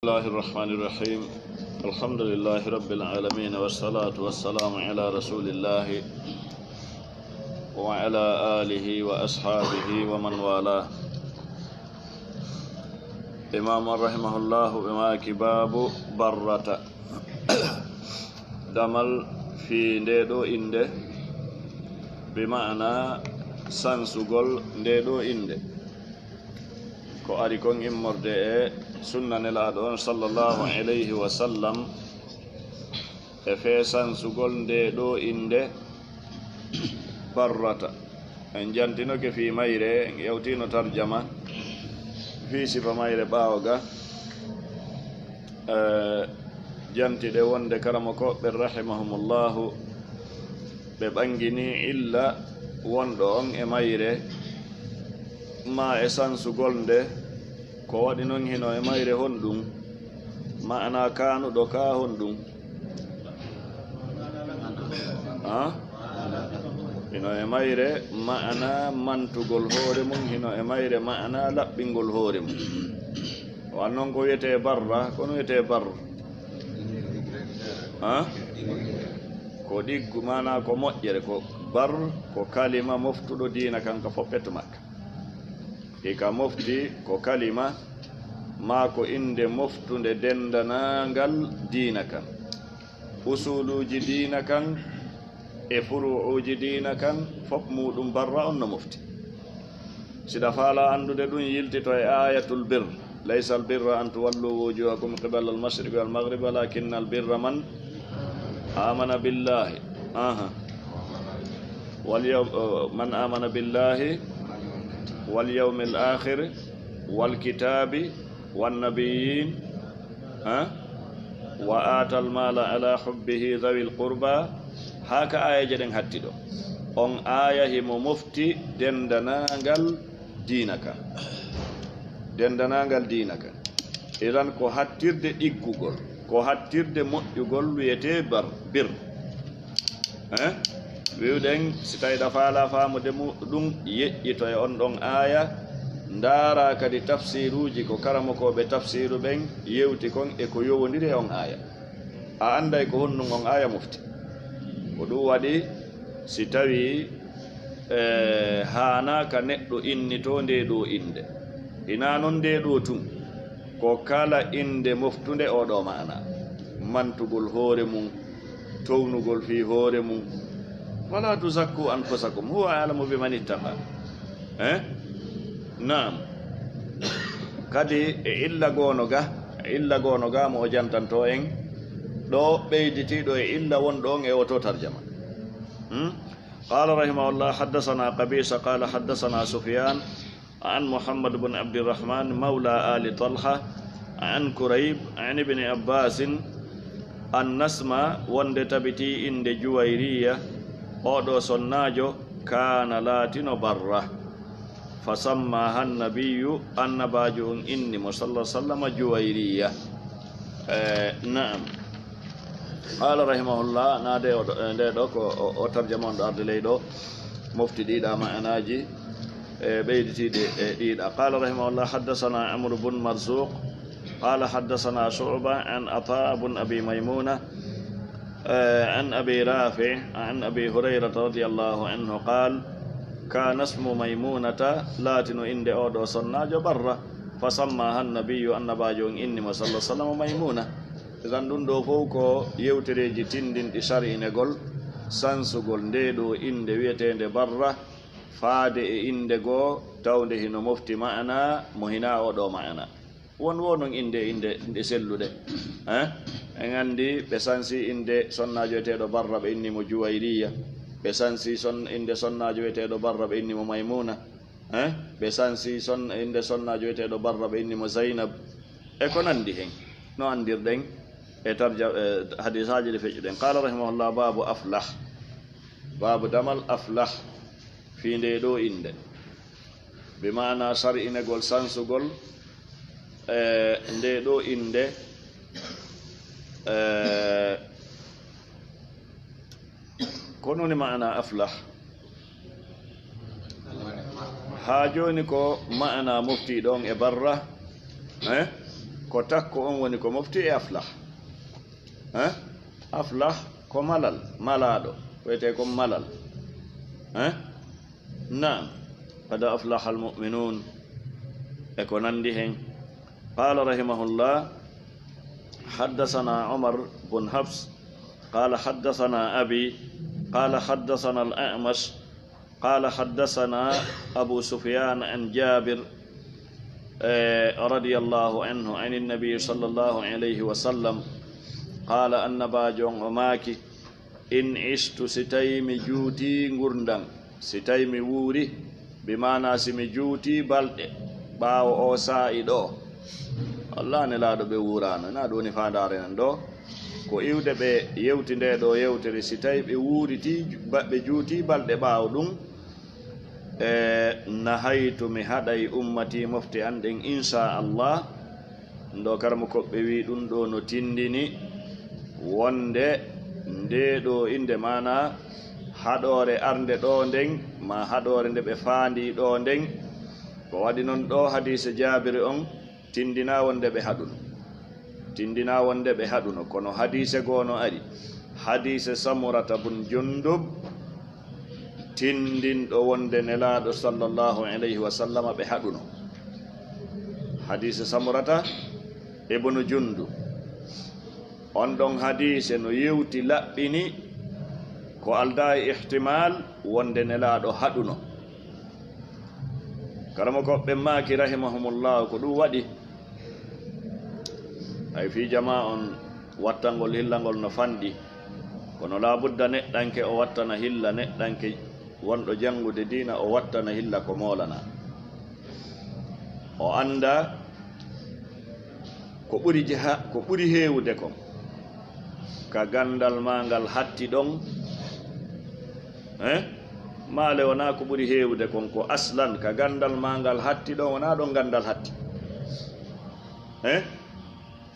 الله الرحمن الرحيم. الحمد لله رب العالمين والصلاة والسلام على رسول الله وعلى آله وأصحابه ومن والاه. إمام رحمه الله بما كباب برة دمل في ندو إنده بمعنى سانسوغول ندو إنده ko ari kon immorde e sunna nelaɗo on sallllahu alayhi wa sallam e feesansugol nde ɗo inde barrata. en jantinoke fi mayre en yewtino tarjama fi sifa mayre ɓawo ga jantiɗe wonde karama koɓɓe rahimahumullahu ɓe ɓangini illa wonɗo on e mayre ma e sansugol nde ko waɗi noon hino e mayre honɗum ma'ana kanuɗo ka honɗum hino e mayre ma'ana mantugol hoore mum, hino e mayre ma'ana laɓɓingol hoore mum. wan noon ko wiyete barra, kono wiyete barra ko ɗiggu mana ko moƴƴere, ko bar ko kalima moftuɗo diina kanka foɓɓeto makka. Ika mofti ko kalima ma ko inde moftunde dendanangal diina kan, usuluji diina kan e furuuji diina kan fop muɗum barra on no mofti. sida faala andude ɗum yiltito e ayatul bir, laysa al birra an tuwallu wujuhakum qibala al mashriqi wal maghribi walakinna al birra man amana billahi man amana billahi واليوم الآخر والكتاب والنبيين وآتى المال على حبه ذوي القربى. هكا آية جدن هاتدو on aya himo mofti dendanangal diinaka, dendanangal diinaka. iran ko hattirde ɗiggugol, ko hattirde moƴƴugol wiyete bir wiwɗen si tawiɗa faala faamude ɗum yeƴƴito e on ɗon aya, ndaara kadi tafsiruji ko karamokoɓe tafsiru ɓen yewti kon e ko yowodiri e on aya, a anday ko honnum on aya mofti. ko ɗum waɗi si tawi hanaka neɗɗo innito nde ɗo inde, ina noon nde ɗo tun ko kala inde moftude oɗo mana, mantugol hoore mum, townugol fi hoore mum. wala tuzakku anfusakum huwa a'lamu biman ittaqa. Naam. kadi e illa gono ga mo jantanto en ɗo ɓeyditiɗo e illa wonɗo on e oto tarjama. qala rahimahullah haddathana qabisa qala haddathana sufyan an muhammad ibn abdirrahman mawla ali talha an kurayb an ibn abbas an nasma wonde tabiti inde juwayriya oɗo sonnajo kana laatino barra, fa sammaha nabiyu annabajo on innimo sallah sallam juwayriya. Naam. qala rahimahullah nade nde ɗo ko o tarjama on ɗo arde ley ɗo mofti ɗiɗa ma'anaji ɓeyditiɗe e ɗiɗa. qala rahimahullah haddathana amr bun marzuq qala haddathana shu'ba an ata bun abi maymuna عن أبي رافع عن أبي هريرة رضي الله عنه قال كان اسم ميمونة لاتن عند أودو صناجو برة فسماها النبي النباجو إنما صلى الله عليه وسلم ميمونة. إذن دون دو فوكو يوتريجي تندين تشاري نقول سانسوغول ندو إند ويتين برة فاد إند go تاونده هنو مفتي معنا مهنا أودو معنا won inde sellude en andi ɓe sansi inde sonnajo weteɗo barra ɓe innimo juwayriya, ɓe sansi inde sonnajo weteɗo barra ɓe innimo maymuna, ɓe sansi inde sonnajo weteɗo barra ɓe innimo zainab e ko nandi hen no andirɗen e hadisaji ɗe feƴƴuɗen. qala rahimahullah babu aflah, babu damal aflah fi nde ɗo inde bi mana sar'inegol sansugol nde ɗo inde ko noni ma'ana aflah. ha joni ko ma'ana mufti ɗon e barra ko takko on woni ko mofti e aflah aflah ko malal malaɗo wiyete ko malal naam qad aflaha almu'minun e ko nandi hen qala rahimahullah حدثنا عمر بن حفص قال حدثنا أبي قال حدثنا الأعمش قال حدثنا أبو سفيان عن جابر رضي الله عنه عن النبي صلى الله عليه وسلم قال أن باجون وماكي إن عشت ستيم جوتي غرندان ستيم ووري بمعنى سمي جوتي بلد باو أو سائدو Allah ne laado be wurano na do ni faandare nan do ko iwde be yewti nde do yewtere si tawi be wuriti be juuti balde baaw dum nahaytu mi haday ummati mofti anden insha Allah ndo karmo ko be wi dum do no tindini wonde nde do inde mana hadore arde do den ma hadore nde be faandi do den ko wadi non do hadise Jabir on tindina wonde ɓe haɗuno tindina wonde ɓe haɗuno kono hadise gono ari hadise Samurata bun Jundub tindinɗo wonde nelaɗo sallllahu alayhi wa sallam ɓe haɗuno hadise Samurata ibnu Jundub on ɗon hadise no yewti laɓɓini ko alda e ihtimal wonde nelaɗo haɗuno karamo koɓɓe maki rahimahumullah ko ɗum waɗi ay fi jama on wattangol hillangol no fanɗi kono labudda neɗɗanke o wattana hilla neɗɗanke wonɗo jangude dina o wattana hilla ko molana o anda ko ɓuri hewude kon ka gandal ma ngal hatti ɗon maale wona ko ɓuri hewude kon ko aslan ka gandal ma ngal hatti ɗon wona ɗon gandal hatti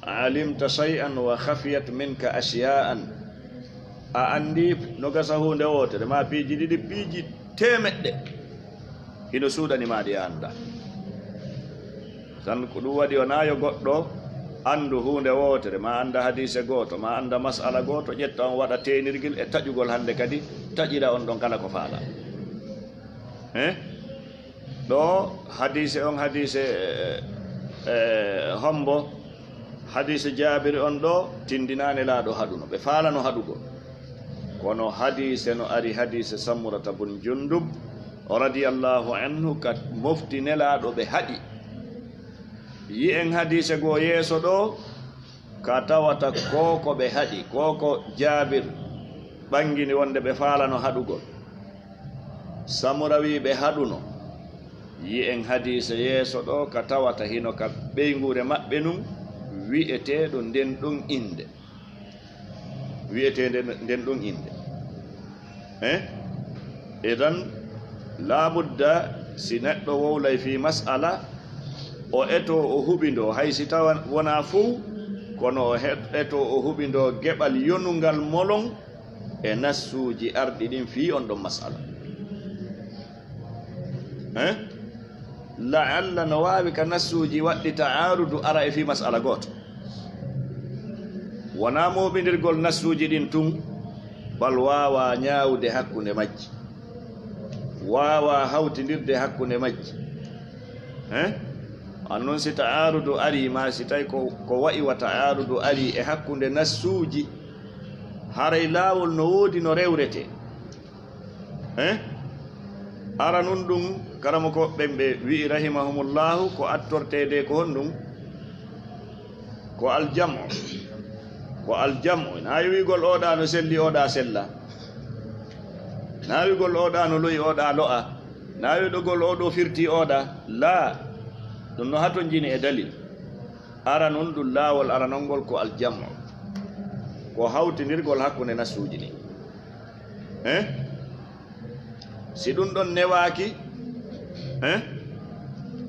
alimta shay'an wa khafiyat minka ashya'an a andi no gasa hunde wotere ma piiji ɗiɗi piiji temeɗɗe hino suuɗanimaɗi anda tan ko ɗum waɗi wona yo goɗɗo andu hunde wotere ma anda hadise goto ma anda masala goto ƴetta on waɗa tenirgel e taƴugol hande kadi taƴira on ɗon kala ko faala ɗo hadise on hadise hombo hadise Jabir on ɗo tindinane laaɗo haɗuno ɓe faalano haɗugol kono hadise no ari hadise Samurata bun Jundub radiyallahu anhu ka mofti nelaɗo ɓe haɗi yi en hadise goo yeeso ɗo ka tawata koko ɓe haɗi koko Jabir ɓangini wonde ɓe faalano haɗugol Samura wi ɓe haɗuno yi en hadise yeeso ɗo ka tawata hino ka ɓeygure maɓɓe num wi'eteɗo nden ɗon inde wi'etede nden ɗon inde idan labudda si neɗɗo wowlay fi mas'ala o eto o huɓindo hay si tawa wona fuu kono o eto o huɓindo geɓal yonungal molon e nassuji arɗi ɗin fi on ɗon mas'ala la'alla no wawi ka nassuji waɗɗi ta'arudu ara e fi mas'ala goto wona moɓidirgol nassuji ɗin tun bal wawa ñawde hakkunde majji wawa hawtidirde hakkunde majji annon si ta'arudu ari ma si tawi ko wa'i wa ta'arudu ari e hakkunde nassuji haray lawol no wodi no rewrete ara nun ɗum karamo ko ɓemɓe wi'i rahimahumullahu ko attortede ko honɗum ko aljamu na wiigol oɗa no selli oɗa sella na wiigol oɗa no loyi oɗa lo'a na wiɗogol oɗo firti oɗa la ɗum no haton jini e dalil ara nun ɗum laawol aranolngol ko aljamu ko hawtinirgol hakkunde nassuji ɗi si ɗum ɗon newaki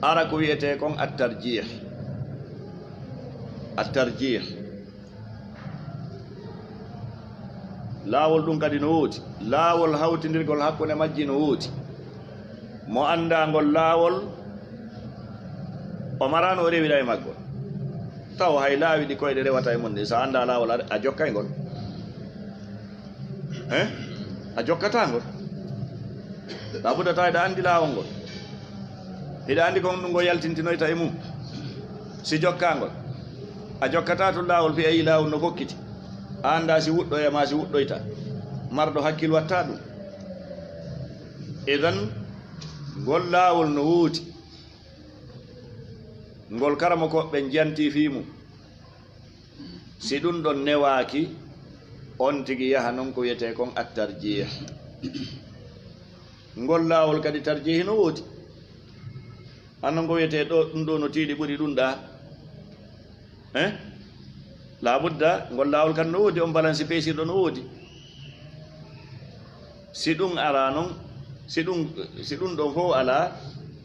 ara ko wiyete kon attarjih laawol ɗum kadi no woodi laawol hawtinirgol hakkunde majji no woodi mo andangol laawol o marano o rewira e maggol taw hay laawi ɗi koyɗe rewata e mon ɗi so annda laawol a jokkay ngol a jokkata ngol laabudata eɗa anndi laawol ngol hiɗa anndi ko ɗum ngo yaltintinoyta e mum si jokkangol a jokkata to laawol fi a yi laawol no fokkiti a annda si wuɗɗoya ma si wuɗɗoyta marɗo hakkil watta ɗum idan ngol laawol no wuuti ngol karamo koɓɓe janti fi mum si ɗum ɗon newaaki on tigi yaha noon ko wiyete kon attarjih ngol laawol kadi tarjihi no woodi annon ko wiyete ɗo ɗum ɗo no tiiɗi ɓuri ɗum ɗa labudda ngol laawol kan no woodi on balansi peesirɗo no woodi si ɗum ala noon si ɗum ɗon fof ala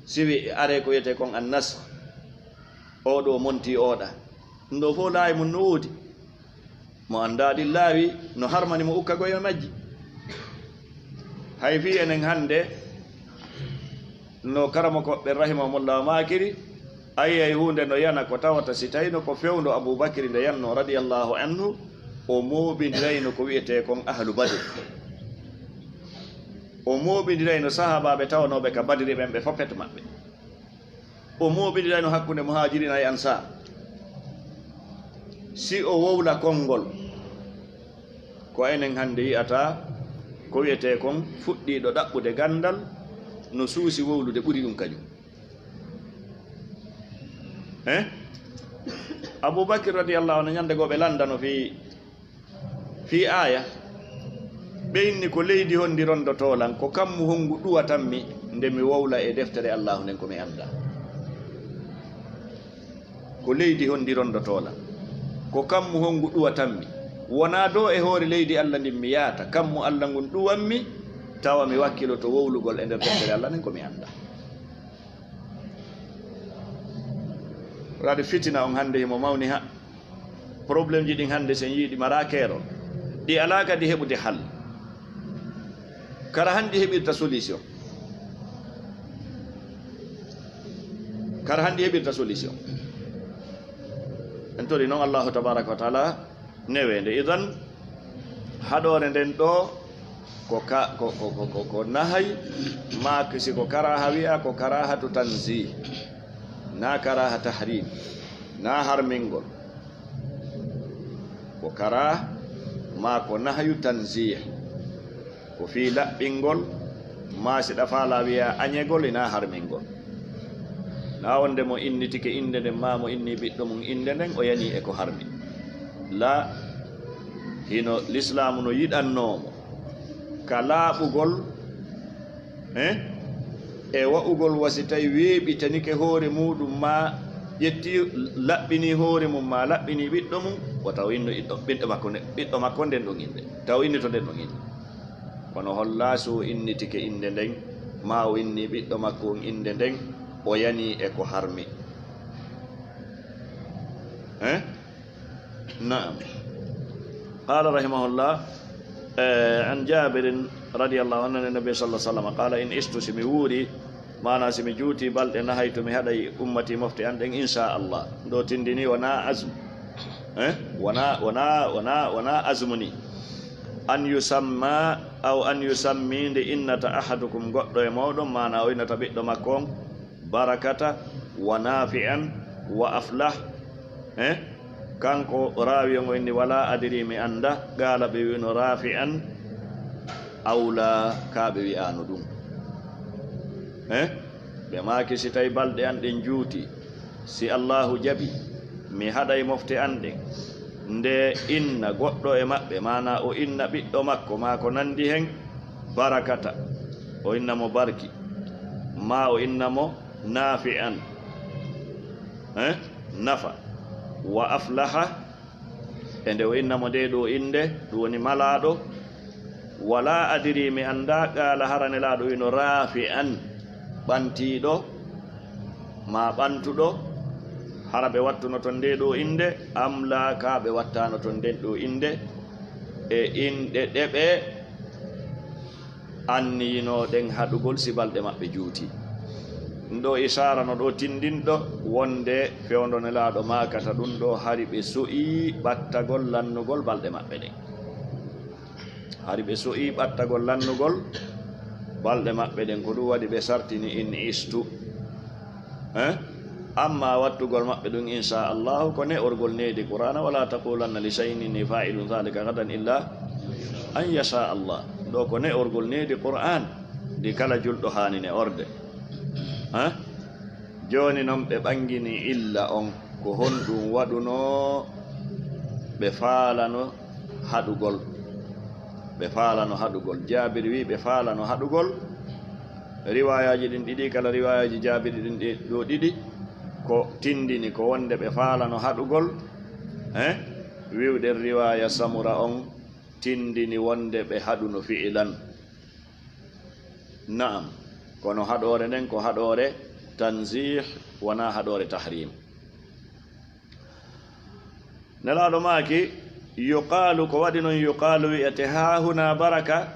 siwi are ko wiyete kon annas oɗo monti oɗa ɗum ɗo fof laawi mum no woodi mo annda ɗi laawi no harmani mo ukka goye majji hay fi enen hannde no karamo koɓɓe rahimahumullahu makiri ayiyay hunde no yana ko tawata si tawino ko fewndo aboubacry nde yanno radiallahu anhu o moɓindirayno ko wiyete kon ahlu badre o moɓindirayno sahabaɓe tawanoɓe ka badiri ɓen ɓe foppete maɓɓe o moɓindirayno hakkunde muhajirina e ansar si o wowla konngol ko enen hannde yiyata ko wiyete kon fuɗɗiɗo ɗaɓɓude gandal no suusi wowlude ɓuri ɗum kañum aboubacry radiallahu anhu ñande goo ɓe landano fi aya ɓeyni ko leydi honndi rondotolan ko kammu honngu ɗuwatanmi nde mi wowla e deftere allahu nden komi annda ko leydi honndi rondotolan ko kammu honngu ɗuwatanmi wona do e hoore leydi allah ndin mi yaata kammu allah ngun ɗuwanmi tawa mi wakkilo to wowlugol e nder deftere allah nden komi annda waɗi fitina on hannde himo mawni ha probléme ji ɗin hannde sen yiiɗi mara keerol ɗi ala kadi heɓude hal kara hanndi heɓirta solution en tori noon allahu tabaraka wa taala newende idan haɗore nden ɗo ko nahay maki si ko karaha wiya ko karahatu tanzih na karaha tahrim na harmingol ko karah ma ko nahyu tanzih ko fi laɓɓingol ma si ɗafala wiya añegol ina harmingol na wonde mo innitike inde nden ma mo inni ɓiɗɗo mum inde nden o yani e ko harmi la hino l'islamu no yiɗannomo ka laaɓugol e wa'ugol wasi tawi weeɓitanike hoore muɗum ma ƴetti laɓɓini hoore mum ma laɓɓini ɓiɗɗo mum o taw inno ɓiɗɗo makko nden ɗon inde taw inni to nden ɗon inde kono holla so innitike inde nden ma o inni ɓiɗɗo makko on inde nden o yani e ko harmi naam qala rahimahullah an jabirin radiallahu anhu nabi sallallahu alaihi wasallam qala in istu simi wuuri mana simi juuti balɗe nahaytu mi haɗay ummati mofte an ɗen inchallah ɗo tindini wona asme wona asme ni an yusamma aw an yusammi nde innata ahadukum goɗɗo e mawɗon mana o innata ɓiɗɗo makko on barakata wa nafi'an wa aflah kanko raawi o inni wala adiri mi anda gaala ɓe wino rafi'an awla kaaɓe wi'ano ɗum ɓe maaki si tawi balɗe an ɗen juuti si allahu jaɓi mi haɗay mofte an ɗen nde inna goɗɗo e maɓɓe mana o inna ɓiɗɗo makko ma ko nandi hen barakata o inna mo barki ma o inna mo nafi'an nafa wa aflaha e nde o innamo nde ɗo inde ɗum woni malaɗo wala adiri mi anda qala haranelaɗo wino rafi an ɓantiɗo ma ɓantuɗo hara ɓe wattuno ton nde ɗo inde amla ka ɓe wattano ton nden ɗo inde e inɗe ɗeɓe anniyinoɗen haɗugol si balɗe maɓɓe juuti ndo isara no ɗo tindinɗo wonde fewndo nelaɗo makata ɗum ɗo hari ɓe so'i ɓattagol lannugol balɗe maɓɓe ɗen, hari ɓe so'i ɓattagol lannugol balɗe maɓɓe ɗen, ko ɗum waɗi ɓe sartini in istu amma wattugol maɓɓe ɗum inchallahu ko ne'orgol neydi qur'ana wala taqulanna li shay'in inni fa'ilun dhalika gadan illa an yasha Allah. ɗo ko ne'orgol neydi qur'an ndi kala julɗo hani ne orde. Joni noon ɓe ɓangini illa on ko honɗum waɗuno ɓe faalano haɗugol, ɓe faalano haɗugol. Jabir wi ɓe faalano haɗugol. Riwayaji ɗin ɗiɗi, kala riwayaji Jabir ɗin ɗo ɗiɗi ko tindini ko wonde ɓe faalano haɗugol. Wiwɗen riwaya Samura on tindini wonde ɓe haɗuno fi'ilan. Naam, kono haɗore nden ko haɗore tanzih wona haɗore tahrim. Nelaɗo maki yuqalu ko waɗi noon yuqalu wi'ete ha huna baraka,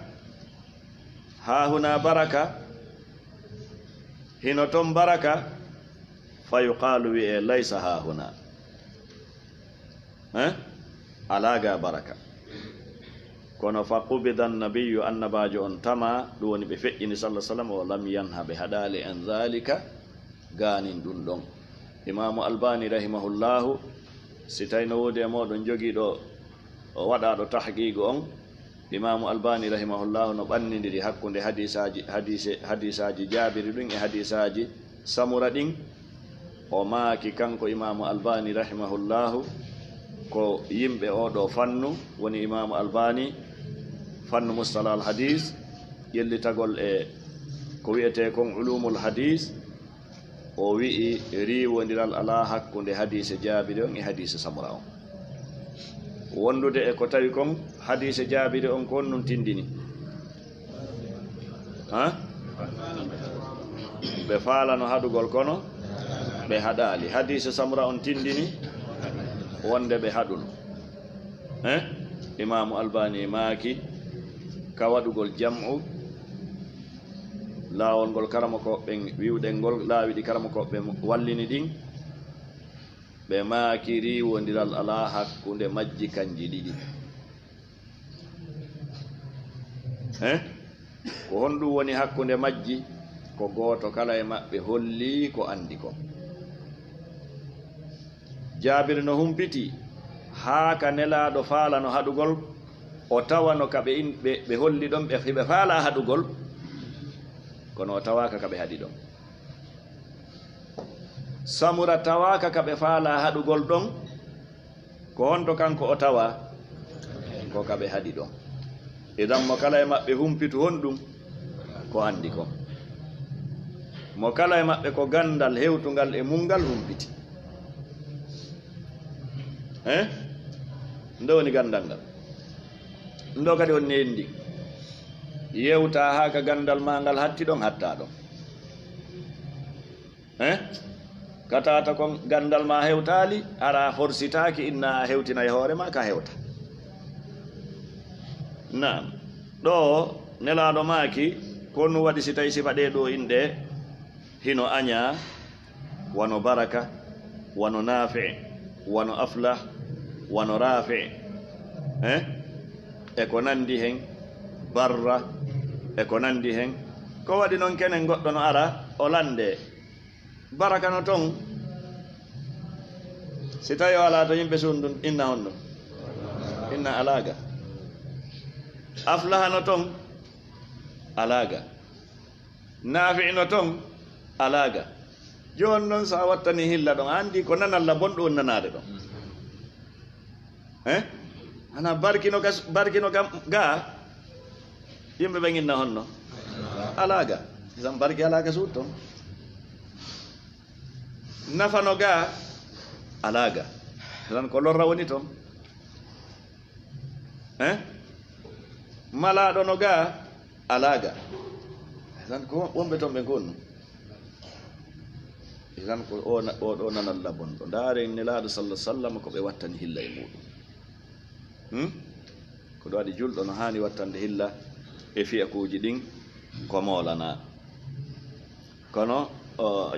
ha huna baraka, hino ton baraka, fa yuqalu wi'e laysa ha huna, alaga baraka. Kono fa qubida annabiyyu, annabajo on tama ɗum woni ɓe feƴƴini sallah sallam o lam yanha ɓe haɗali an dhalika ganin ɗum ɗon. Imamu Albani rahimahullahu si tawi no wodi e moɗon jogiiɗo o waɗaɗo tahqiqu on, Imamu Albani rahimahullahu no ɓannidiri hakkunde hadisaji Jabiri ɗin e hadisaji Samura ɗin. O maaki kanko Imamu Albani rahimahullahu ko yimɓe oɗo fannu woni Imamu Albani fannu mustalah al hadis, yellitagol e ko wiyete kon ulumul hadis. O wi'i riwodiral ala hakkunde hadise Jabiri on e hadise Samura on. Wondude e ko tawi kon hadise Jabiri on ko nun tindini ɓe faalano haɗugol kono ɓe haɗali. Hadise Samura on tindini wonde ɓe haɗuno. Imamu Albani maaki ka waɗugol jam'u laawol ngol karama koɓɓe wiwɗen ngol laawi ɗi karama koɓɓe wallini ɗin, ɓe maaki riwodiral ala hakkunde majji kanji ɗiɗi. Ko honɗum woni hakkunde majji, ko gooto kala e maɓɓe holli ko andi ko. Jabir no humpiti haa ka nelaɗo faalano haɗugol, o tawano ka ɓe holli ɗon ɓe faala haɗugol, kono o tawaka ka ɓe haɗi ɗon. Samura tawaka ka ɓe faala haɗugol ɗon, ko honto kanko o tawa ko ka ɓe haɗi ɗon. Idan mo kala e maɓɓe humpitu honɗum ko andi ko, mo kala e maɓɓe ko gandal hewtugal e mungal humpiti. Ndo woni gandal ngal, ndo kadi on nendi yewta ha ka gandal ma ngal hatti ɗon hatta ɗon. Katata kon gandal ma hewtali, ara horsitaki inna a hewtina e hoore ma ka hewta. Naam, ɗo nelaɗo maki konnu waɗi si tawi sifa ɗe ɗo inɗe hino aña wano baraka, wano nafi, wano aflah, wano rafi, e ko nandi hen, barra e ko nandi hen. Ko waɗi noon kenen goɗɗo no ara o lande baraka no ton, si tawi o ala to yimɓe sundun inna on ɗum inna alaga. Aflaha no ton alaga, nafi no ton alaga. Joni noon sa wattani hilla ɗon andi ko nanalla bonɗo on nanade ɗon. Ana barkino ga yimɓe ɓe ginna honno alaga, sam barki alaga suut ton. Nafano ga alaga, tan ko lorra woni ton. Malaɗo no ga alaga, tan ko wonɓe ton ɓe gonno. Tan ko o ɗo nanalla bonɗo. Ndaren nelaɗo sallah sallam ko ɓe wattani hilla e muɗum. Ko ɗo waɗi julɗo no hani wattande hilla e fiyakuji ɗin ko molana. Kono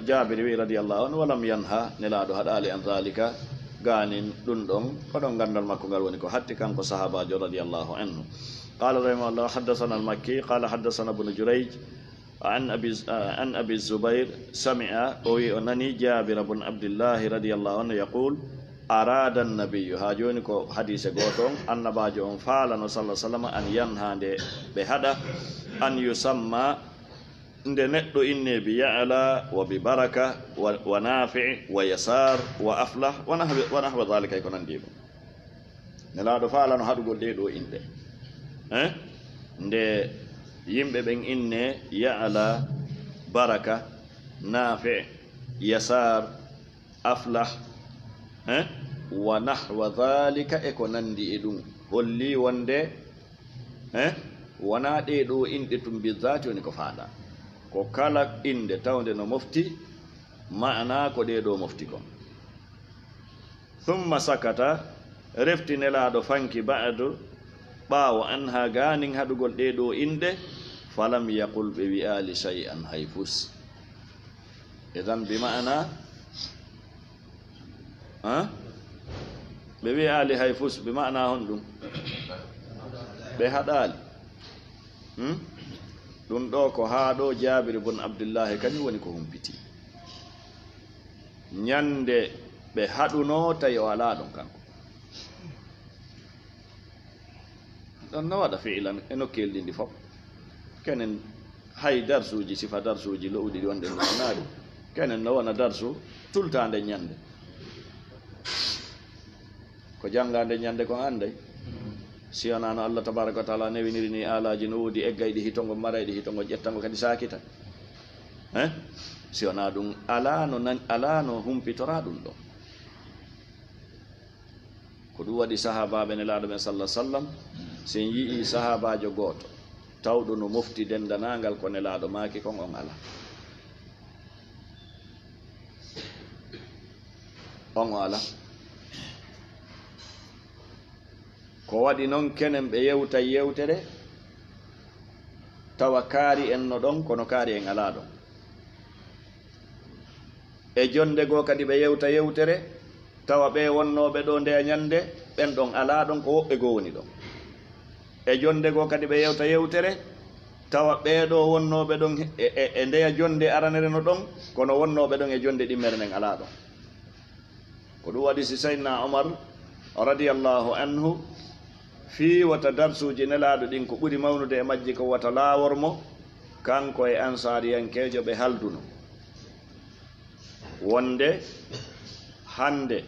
جابر رضي الله عنه ولم ينهى نلادو هذا عن ذلك غانين دندون فدون غندال ماكو غال وني كو حتى كان كو صحابه رضي الله عنه قال رحمه الله حدثنا المكي قال حدثنا ابن جريج عن ابي الزبير سمع انني جابر بن عبد الله رضي الله عنه يقول أراد النبي هاجوني كو حديث غوتون أن باجون فعلنا صلى الله عليه وسلم أن ينهى بهذا أن يسمى ندنتو إني بيعلى وببركة ونافع ويسار وأفلح ونحو ذلك يكون نديبو نلادو فعلنا هادو قول ديدو إنده nde yimɓe ɓen inne ya'la baraka nafi yasar aflah wa nahwa dhalika e ko nandi e ɗum holli wonde wona ɗe ɗo inɗe tum bizati woni ko faada ko kala inde tawde no mofti ma'ana ko ɗe ɗo mofti kon thumma sakata reftinelaɗo fanki ba'du ɓaawo an ha ganin haɗugol ɗe ɗo inde falam yaqul ɓe wi'ali shay'an hayfus idan bi ma'ana ɓe wi'ali hayfus bi ma'ana hon ɗum ɓe haɗali ɗum ɗo ko ha ɗo Jabir bun Abdullahi kañum woni ko humpiti ñande ɓe haɗuno tawi o ala ɗon kanko ɗon no waɗa fiilan e nokkelɗi ndi fof kenen hay darsuji sifa darsuji lowɗi ɗi wonde naari kenen no wona darsu tultande ñande ko jangande ñande kon anday si wonano Allah tabaraka wa taala newiniri ni alaji no woodi eggayɗi hitongo marayɗi hitongo ƴettango kadi sakita si wona ɗum ala no humpitora ɗum ɗo ko ɗum waɗi sahabaɓe nelaɗo ɓen sallah sallam sen yii sahabajo goto tawɗo no mofti dendanagal ko nelaɗo maki kon on ala on o ala ko waɗi noon kenen ɓe yewta yewtere tawa kaari en no ɗon kono kaari en ala ɗon e jonde goo kadi ɓe yewta yewtere tawa ɓe wonnoɓe ɗo nde ñande ɓen ɗon ala ɗon ko woɓɓe goo woni ɗon e jonde goo kadi ɓe yewta yewtere tawa ɓeeɗo wonnoɓe ɗon e ndeya jonde aranere no ɗon kono wonnoɓe ɗon e jonde ɗimmere nden ala ɗon ko ɗum waɗi si Sayyidina Umar radiyallahu anhu fi wata darsuji nelaɗo ɗin ko ɓuri mawnude e majji ko wata laawormo kanko e ansariyankejo ɓe halduno wonde hande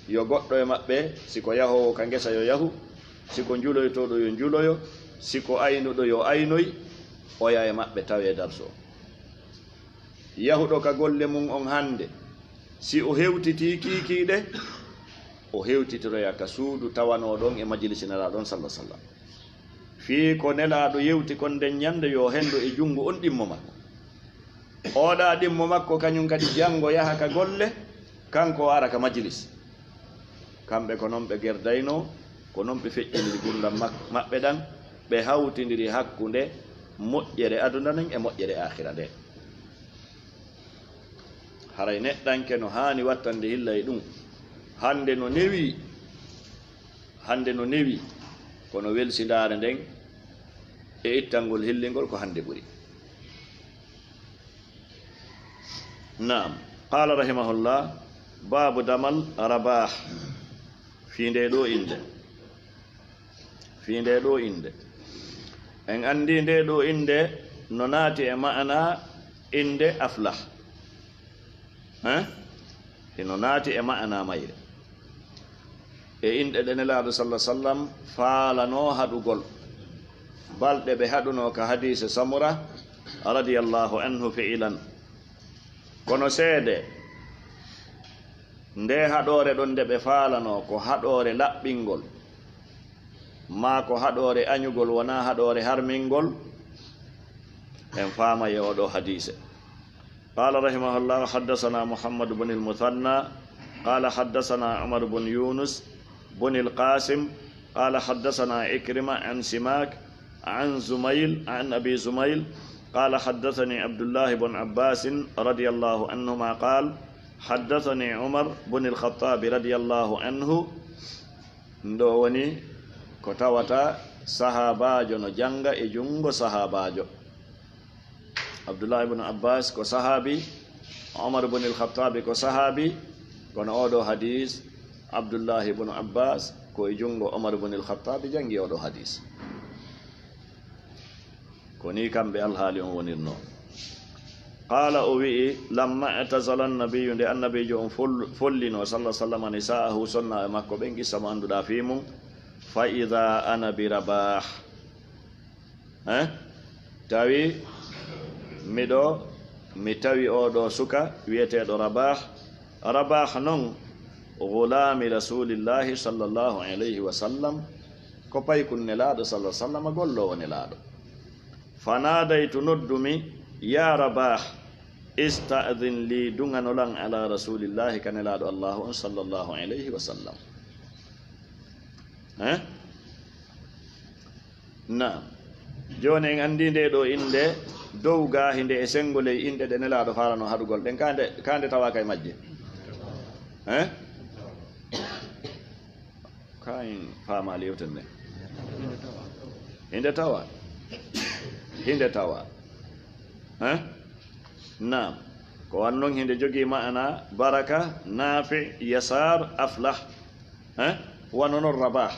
yo goɗɗo e maɓɓe siko yahowo ka ngesa yo yahu siko juloytoɗo yo juloyo siko aynuɗo yo aynoy oya e maɓɓe tawe darso yahuɗo ka golle mum on hande si o hewtiti kikiɗe o hewtitiroya ka suudu tawanoɗon e majlisi nelaɗon sallah sallam fii ko nelaɗo yewti kon nden ñande yo hendo e jungo on ɗimmo makko oɗa ɗimmo makko kañum kadi janggo yaha ka golle kanko o ara ka majlis kamɓe ko noon ɓe gerdayno ko noon ɓe feƴƴiniri gurdam maɓɓe ɗan ɓe hawtidiri hakkunde moƴƴere aduna nden e moƴƴere akhira nde haray neɗɗanke no hani wattande hilla e ɗum hande no newi kono welsidare nden e ittangol hillingol ko hande ɓuri naam qala rahimahullah babu damal rabah fi nde ɗo inde en andi nde ɗo inde no naati e ma'ana inde aflah eno naati e ma'ana mayre e inɗe ɗe nelaɗo sallah sallam faalano haɗugol balɗe ɓe haɗuno ka hadise samura radiyallahu anhu fi'ilan kono seede nde haɗore ɗon nde ɓe faalano ko haɗore laɓɓingol ma ko haɗore añugol wona haɗore harmingol en faama e oɗo hadise قال رحمه الله حدثنا محمد بن المثنى قال حدثنا عمر بن يونس بن القاسم قال حدثنا إكرمة عن سماك عن زميل عن أبي زميل قال حدثني عبد الله بن عباس رضي الله عنهما قال حدثني عمر بن الخطاب رضي الله عنه ndowoni ko tawata sahabajo no janga e jungo sahabajo. Abdullah ibn Abbas ko sahabi, Umar ibn al-Khattab ko sahabi, kono odo hadis Abdullah ibn Abbas ko e jungo Umar ibn al-Khattab jangi odo hadis. Koni kambe alhaali on wonirno. Qala o wi lamma atazala an-nabiy de annabijo on follino sallallahu alaihi wasallam nisaahu sonna makko ben gissa mo anduda fi mum fa idha ana bi Rabah tawi mido mi tawi odo suka wiyetedo Rabah non gulami rasulillahi sallallahu alaihi wasallam ko pay kun nelaado sallallahu alaihi wasallam gollo nelaado fanadaitu noddumi ya Rabah ista'dhin li dunganolang ala rasulillahi kanelado Allahu sallallahu alaihi wasallam. Na joni andi nde do inde dow ga hinde e sengole inde de nelaado farano hadugol den kande tawa kay majje kain fama lewten ne hinde tawa Naam ko wannon hinde jogi maana baraka nafi yasar aflah wanonon Rabah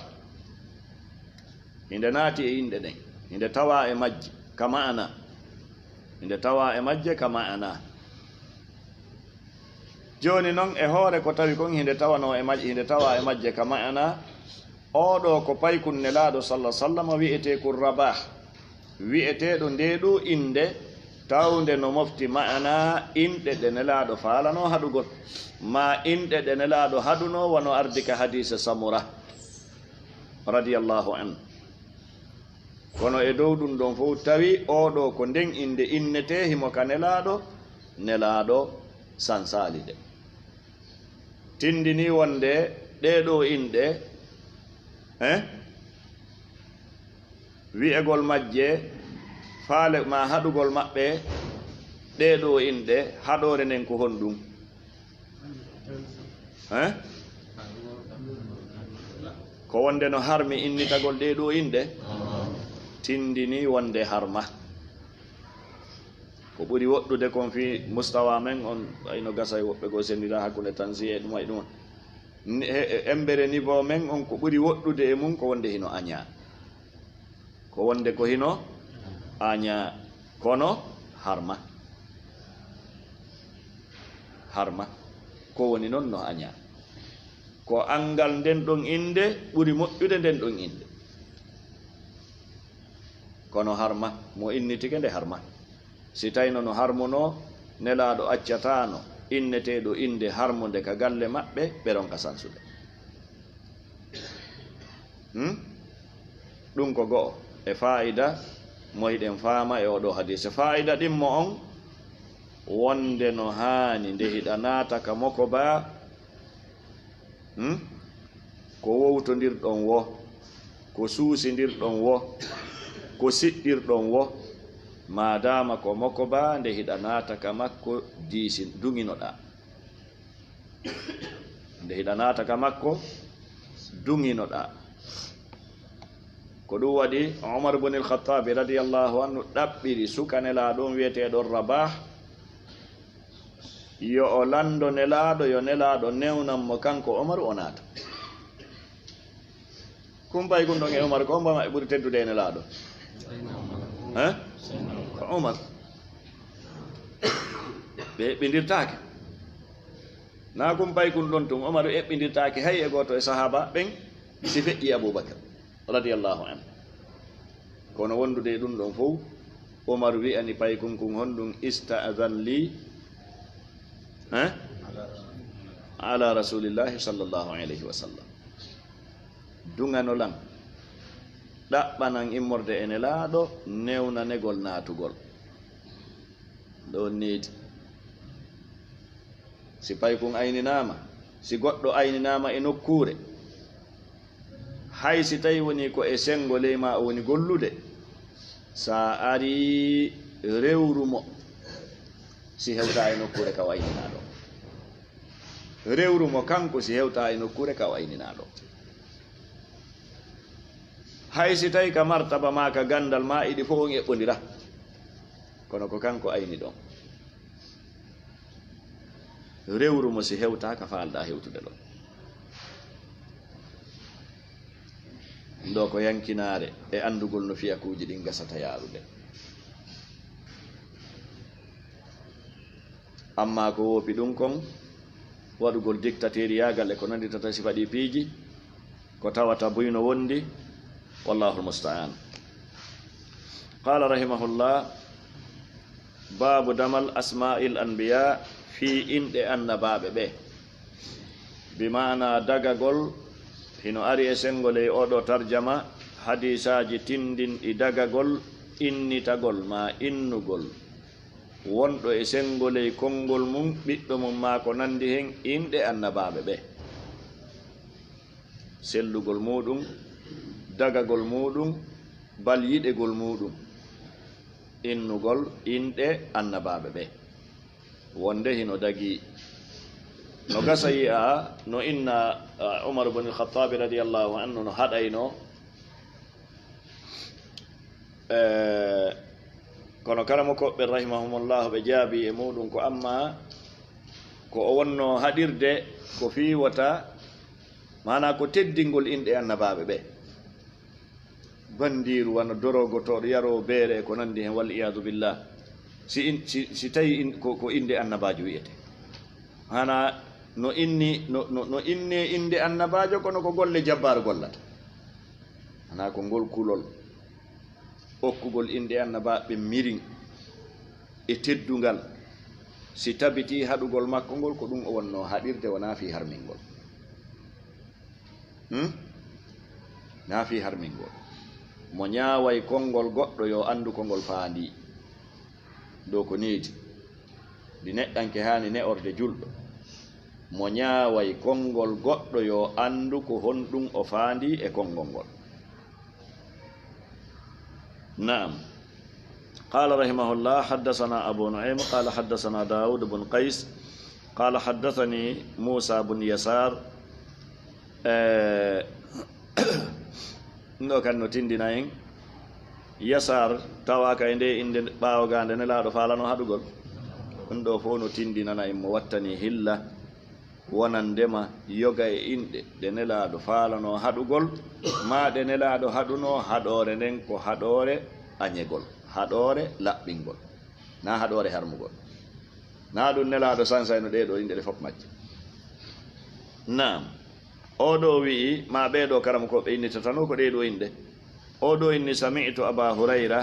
hinde naati e inde den hinde tawa e majje kama ana hinde tawa e majje kama ana joni non e hoore ko tawi kon hinde tawano e majje hinde tawa e majje kama ana odo ko pay kun nelaado sallallahu alaihi wasallam wi'ete kun Rabah wi'etedo ndedo inde tawde no mofti maana inde de nelaado faalano hadugol ma inde de nelaado haduno wano ardika hadisa Samura radiyallahu an kono e dow dum don fo tawi odo ko den inde innete himo ka nelaado sansalide tindini wonde dedo inde wi'egol majje faale ma hadugol mabbe dedo inde hadore nen ko hondum ko wonde no harmi innitagol dedo inde tindini wonde harma ko buri woddude kon fi mustawa men on ayno gasay wobbe go sendira hakkunde tanziye dum ay dum embere niveau men on ko buri woddude e mum ko wonde hino anya ko wonde ko hino anya kono harma ko woni non no anya ko angal den don inde buri moƴƴude den don inde kono harma mo innitike nde harma si tayno no harmuno nelaado accatano inneteɗo inde harmude ka galle maɓɓe ɓeron ka sansude ɗum ko go'o e fa'ida moyɗen faama e oɗo hadise fa'ida ɗimmo on wonde no haani nde hiɗa naata ka moko ba ko wowtodirɗon wo ko suusidirɗon wo ko siɗɗirɗon wo madama ko moko ba nde hiɗa naata ka makko diisi duŋinoɗa nde hiɗa naata ka makko duŋinoɗa ko ɗum waɗi Umar ibn al-Khattab radiyallahu anhu ɗaɓɓiri sukanelaɗo wiyeteɗo Rabah yo o lando nelaɗo yo nelaɗo newnan mo kanko Umar o naata kumpay gun ɗon e Umar ko mbama ɓuri teddude e nelaɗo ko Umar ɓe eɓɓidirtake na kumpay kun ɗon tum Umar eɓɓidirtake hay e goto e sahaba ɓen si feƴƴi Abubakar radiyallahu anhu kono wondude ɗum ɗon fof Umar wi'ani pay kun honɗum ista'zan li ala rasulillahi sallallahu alaihi wasallam duŋanolan ɗaɓɓanan immorde ene laaɗo newnanegol naatugol ɗo needi si pay kun ayninama si goɗɗo ayninama e nokkure hay si tawi woni ko e sengo ley ma o woni gollude sa ari rewrumo si hewta e nokkure ka wayninaɗo rewrumo kanko si hewta e nokkure ka wayninaɗo hay si tawi ka martaba ma ka gandal ma iɗi fof on eɓɓodira kono ko kanko ayni ɗon rewrumo si hewta ka falɗa hewtude ɗon ɗo ko yankinare e andugol no fiyakuji ɗin gasata yarude amma ko wopi ɗum kon waɗugol dictateriyagal e ko nandi tata si waɗi piiji ko tawata buyno wondi wallahu almusta'an qala rahimahullah babu damal asma'il anbiya fi inɗe annabaɓe ɓe bimana dagagol hino ari e sengol e oɗo tarjama hadisaji tindinɗi dagagol innitagol ma innugol wonɗo e sengol e konngol mum ɓiɗɗo mum ma ko nandi hen inɗe annabaɓe ɓe sellugol muɗum dagagol muɗum bal yiɗegol muɗum innugol inɗe annabaɓe ɓe wonde hino dagi no gasa yi'a no inna Umar ibn al-Khattab radiyallahu anhu no haɗayno kono karamo koɓɓe rahimahumullahu ɓe jaabi e muɗum ko amma ko o wonno haɗirde ko fiwata mana ko teddingol inɗe annabaɓe ɓe bandiru wano dorogotoɗo yaro beere ko nandi hen wal iyadu billah si tawi ko inde annabajo wiyete hana no inni no inne inde annabajo kono ko golle jabbar gollata hana ko ngol kulol okkugol inde annabaɓe mirin e teddungal si tabiti haɗugol makko ngol ko ɗum o wonno haɗirde wona fi harmingol na fi harmingol mo ñaaway konngol goɗɗo yo anndu konngol faandi dow ko needi ndi neɗɗanke haani ne'orde julɗo mo ñaaway konngol goɗɗo yo anndu ko honɗum o faandi e konngol ngol naam qala rahimahullah haddasana abu nu'aym qala haddasana daud bun qays qala haddathani musa bun yasar ɗo kan no tindina en yasar tawaka e nde inde ɓawogande nelaɗo falano haɗugol ɗum ɗo fof no tindinana en mo wattani hilla wonandema yoga e inɗe ɗe nelaɗo falano haɗugol ma ɗe nelaɗo haɗuno haɗore nden ko haɗore añegol haɗore laɓɓingol na haɗore harmugol na ɗum nelaɗo sansayno ɗeɗo inɗe ɗe fof majje naam oɗo wi'i ma ɓeɗo karam ko ɓe innitatano ko ɗeɗo inde oɗo inni sami'tu aba hurayra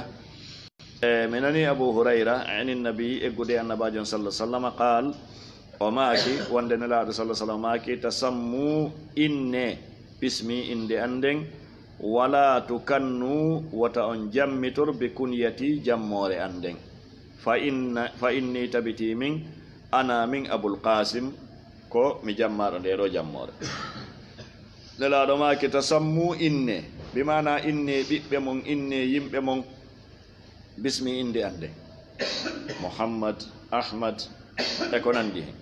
mi nani abu hurayra ani nabi eggude annabajon sallah sallam qal o maaki wonde nelaɗo sallah sallam maaki tasammu inne bismi inde anden wala tukannu wata on jammitor be kunyati jammore anden fa inni tabiti min ana min abul qasim ko mi jammaɗo ndeɗo jammore nelaɗo maaki tasammu inne bimana inne ɓiɓɓe mon inne yimɓe mon bismi inde ande muhammad ahmad e ko nandi hen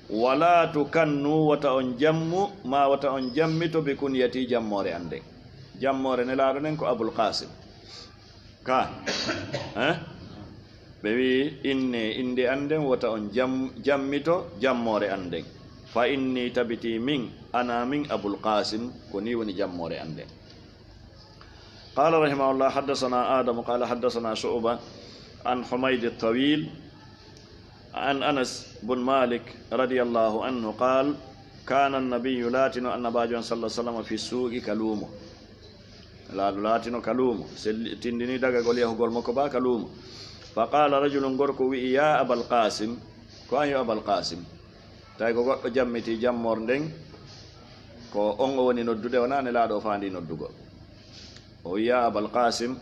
wala tukannu wata on jammu ma wata on jammito be kunyati jammore ande jammore nelaɗo nen ko abul qasim ka ɓe wi inne inde anden wata on jammito jammore anden fa inni tabiti min ana min abul qasim ko ni woni jammore anden qala rahimahullah haddasana adamu qala haddasana shu'ba an humayd at-tawil an anas bun malik radiyallahu anhu qal kana an-nabiyyu latino annabajon sallallahu alaihi wasallam fi suuqi kalumo latino kalumo tindini daga gol yahugol makko ba kalumo fa qala rajulun gorko wi ya abul qasim ko ayo abul qasim tay ko goɗɗo jammiti jammor nden ko on o woni noddude wonane laaɗo faandi noddugol o wiya abul qasim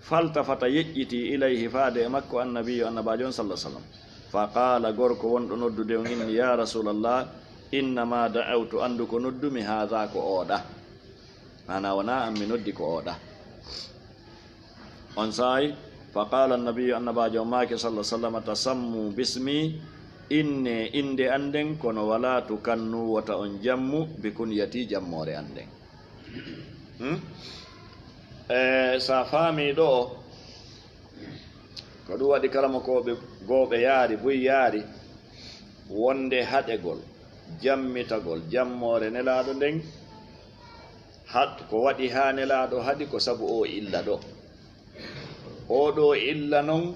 faltafata yeƴƴiti ilayhi faade e makko annabiyo annabajon sallah sallam fa qala gorko wonɗo noddude on inni ya rasulallah innama da'awtu andu ko noddumi haha ko oɗa mana wona an mi noddi ko oɗa on sayi فقال النبي النبي جوماك صلى الله عليه وسلم تسموا باسمي إني إندي أندن كن ولا تكنوا وتأن جمو بكنيتي جموري أندن سافامي دو كدو ودي كلامكو بغوب ياري بوي ياري wonde haɗegol jammitagol jammore nelaɗo nden ko waɗi ha nelaɗo haɗi ko sabu o illa ɗo oɗo illa noon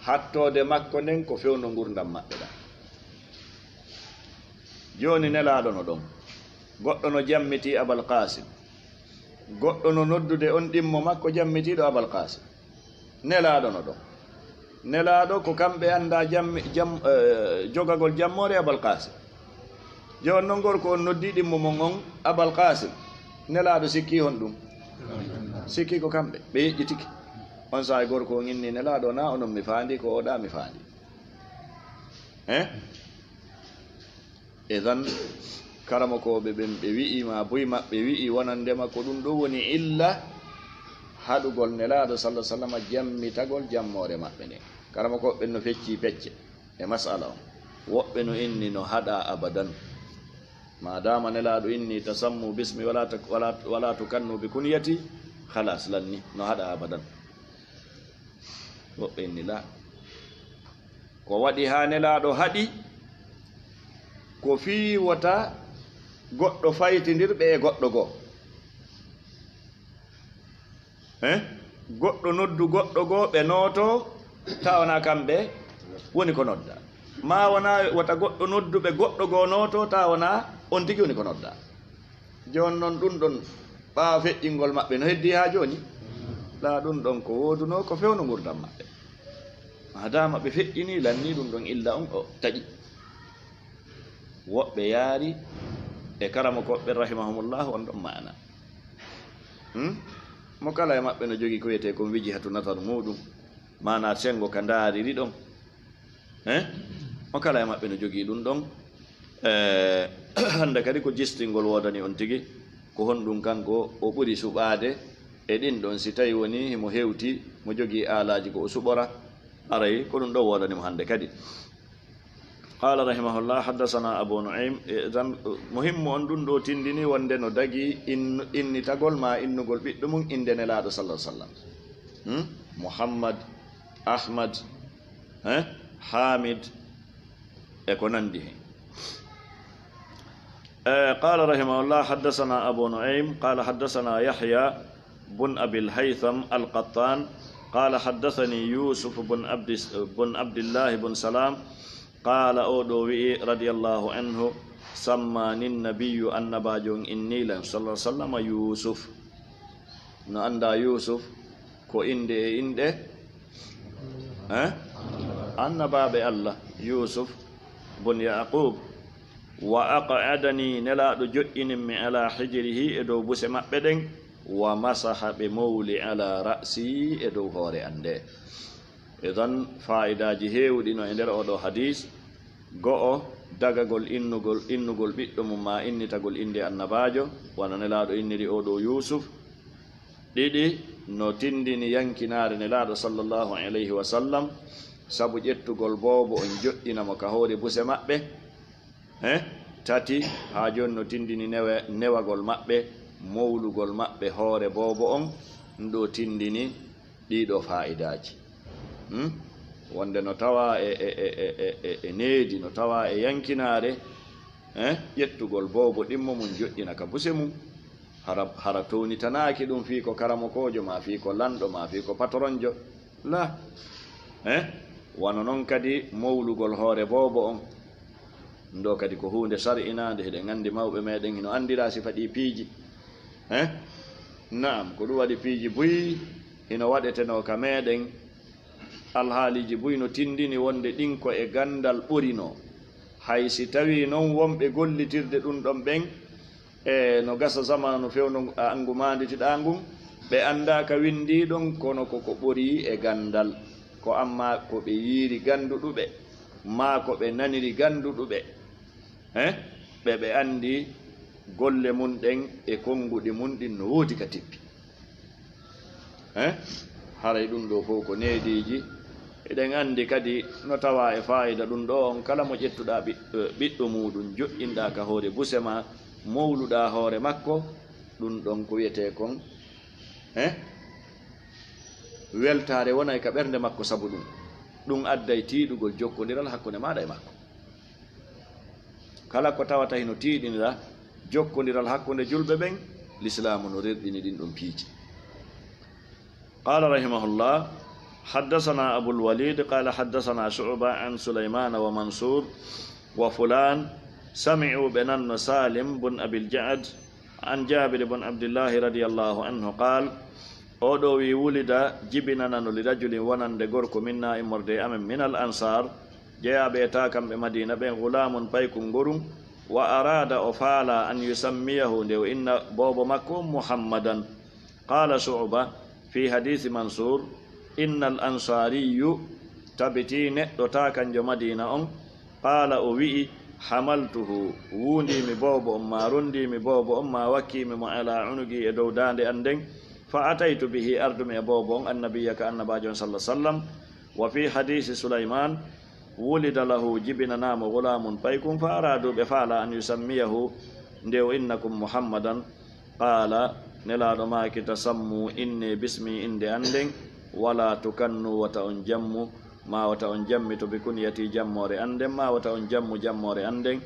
hattode makko nden ko fewno gurdam maɓɓe ɗa joni nelaɗo no ɗon goɗɗo no jammiti abal qasim goɗɗo no noddude on ɗimmo makko jammitiɗo abal qasim nelaɗo no ɗon nelaɗo ko kamɓe anda jogagol jammore abal qasim joni noon gorko on noddi ɗimmo mon on abal qasim nelaɗo sikki hon ɗum sikki ko kamɓe ɓe yeƴƴitiki on saha gorko on inni nelaɗo na onon mi faandi ko oɗa mi faandi edan karama koɓe ɓen ɓe wi'ima boyi maɓɓe wi'i wonandema ko ɗum ɗo woni illa haɗugol nelaɗo sallah sallam jammitagol jammore maɓɓe nde karama koɓe no fecci pecce e masala o woɓɓe no inni no haɗa abadan madama nelaɗo inni tasammu bismi wala tukannu bi kunyati halas lanni no haɗa abadan woɓɓe inni la ko waɗi ha nelaɗo haɗi ko fiwata goɗɗo faytidirɓe e goɗɗo goo goɗɗo noddu goɗɗo goo ɓe nooto tawana kamɓe woni ko nodda ma wona wata goɗɗo nodduɓe goɗɗo goo nooto tawana on tigi woni ko nodda joni noon ɗum ɗon ɓaawa feƴƴingol maɓɓe no heddi ha joni la ɗum ɗon ko woduno ko fewno gurdam maɓɓe madama ɓe feƴƴini lanni ɗum ɗon illa on o taƴi woɓɓe yaari e karama koɓɓe rahimahumullah on ɗon mana mo kala e maɓɓe no jogii ko wiyete kon wiji hatu natar muɗum mana sengo ka ndaariri ɗon mo kala e maɓɓe no jogii ɗum ɗon hande kadi ko jistingol wodani on tigi ko honɗum kanko o ɓuri suɓaade e ɗin ɗon si tawi woni himo hewti mo jogii aalaji ko o suɓora aray ko ɗum ɗo wodanimo hande kadi qala rahimahullah haddasana abu nu'aym tan muhimmu on ɗum ɗo tindini wonde no dagi innitagol ma innugol ɓiɗɗo mum inde nelaɗo sallah sallam muhammad ahmad hamid e ko nandi hen قال رحمه الله حدثنا أبو نعيم قال حدثنا يحيى بن أبي الهيثم القطان قال حدثني يوسف بن عبد الله بن سلام قال أودوي رضي الله عنه سماني النبي النباجون إني لن صلى الله عليه وسلم يوسف نعندا يوسف كو إنده النباب الله يوسف بن يعقوب وأقعدني نلا جئني على حجره إدو بسمع بدن ومسح بمولي على رأسي إدو هوري عنده إذن فائدة جهيو دينو إندر أودو حديث غو دغغول innugol ɓiɗɗo mum ma innitagol inde annabajo wana nelaɗo inniri oɗo yusuf ɗiɗi no tindini yankinare nelaɗo sallllahu alayhi wa sallam sabu ƴettugol bobo on joƴƴinamo ka hoori buse maɓɓe tati ha joni no tindini newagol maɓɓe mowlugol maɓɓe hoore bobo on ɗo tindini ɗiɗo fa'idaji wonde no tawa e needi no tawa e yankinare ƴettugol bobo ɗimmo mum joƴƴina ka buse mum hara townitanaki ɗum fi ko karamokojo ma fi ko lanɗo ma fi ko patronjo la wano noon kadi mowlugol hoore bobo on ndo kadi ko hunde sar'inade heɗen andi mawɓe meɗen hino andira sifa ɗi piiji naam ko ɗum waɗi piiji buyi hino waɗeteno ka meɗen alhaaliji buyi no tindini wonde ɗin ko e gandal ɓurino hay si tawi noon wonɓe gollitirde ɗum ɗon ɓen e no gasa zamanu fewno angumanditiɗa ngun ɓe anda ka windi ɗon kono koko ɓuri e gandal ko amma ko ɓe yiiri ganduɗuɓe ma ko ɓe naniri ganduɗuɓe ɓe andi golle mun ɗen e konguɗi mun ɗin no woodi ka tippi haray ɗum ɗo fof ko neediji eɗen andi kadi no tawa e fayida ɗum ɗo on kala mo ƴettuɗa ɓiɗɗo muɗum joƴƴinɗa ka hoore buse ma mawluɗa hoore makko ɗum ɗon ko wiyete kon weltare wonay ka ɓernde makko sabu ɗum adday tiiɗugol jokkodiral hakkunde maɗa e makko kala ko tawata hino tiiɗinira jokkodiral hakkunde julɓe ɓen l'islamu no rerɗini ɗin ɗum piiji qala rahimahullah حدثنا أبو الوليد قال حدثنا شعبة عن سليمان ومنصور وفلان سمعوا بن سالم بن أبي الجعد عن جابر بن عبد الله رضي الله عنه قال أودوي ولد جبننا لرجل ونن دغوركو منا إمرد أمم من الأنصار جاء بيتاكم بمدينة بين غلام بيكم غرم وأراد أفالا أن يسميه إن بوب مكو محمدا قال شعبة في حديث منصور إن الأنصاري تبتين دوتاكا جو مدينة قال أوي حملته وندي مبوب أما رندي مبوب أما وكي مما على عنقي يدودان أندن فأتيت به أرض مبوب النبي كأن باجون صلى الله عليه وسلم وفي حديث سليمان ولد له جبن نام غلام بيكم فأرادوا بفعل أن يسميه نديو إنكم محمدا قال نلا رماك تسموا إني باسمي إندي أندن ولا تكنوا وتأن جمّ ما وتأن جمّ بكنيتي جمّور أندن ما وتأن جمّ جمّور أندن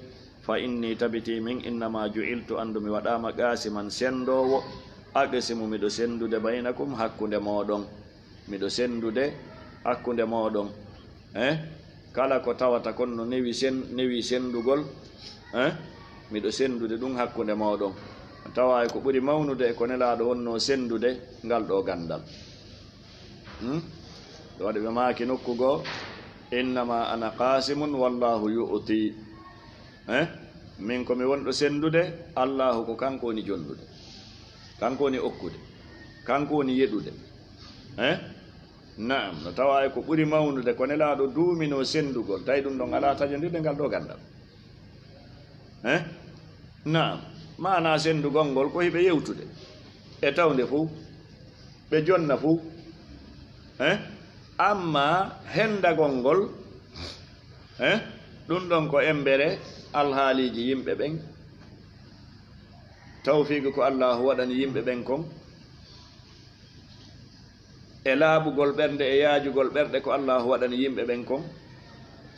فإني تبتي من إنما جعلت أندم ودام قاسما سندو أقسم مدو سندو دي بينكم حق دي مودون مدو سندو دي حق دي مودون kala ko tawata konno newi sendugol miɗo sendude ɗum hakkunde moɗon tawa ko ɓuri mawnude ko nelaɗo wonno sendude ngal ɗo gandal ɗo waɗi ɓe maaki nokkugo innama ana qasimun wallahu yu'ti min komi wonɗo sendude allahu ko kanko woni jondude kanko woni okkude kanko woni yeɗude naam no tawa ko ɓuri mawnude ko nelaɗo duumino sendugol tawi ɗum ɗon ala tajondirde ngal ɗo gandal naam mana sendugol ngol ko hiɓe yewtude e tawde fuu ɓe jonna fuu amma hendagol ngol ɗum ɗon ko embere alhaaliji yimɓe ɓen tawfiigu ko allahu waɗani yimɓe ɓen kon e laaɓugol ɓernde e yaajugol ɓerɗe ko allahu waɗani yimɓe ɓen kon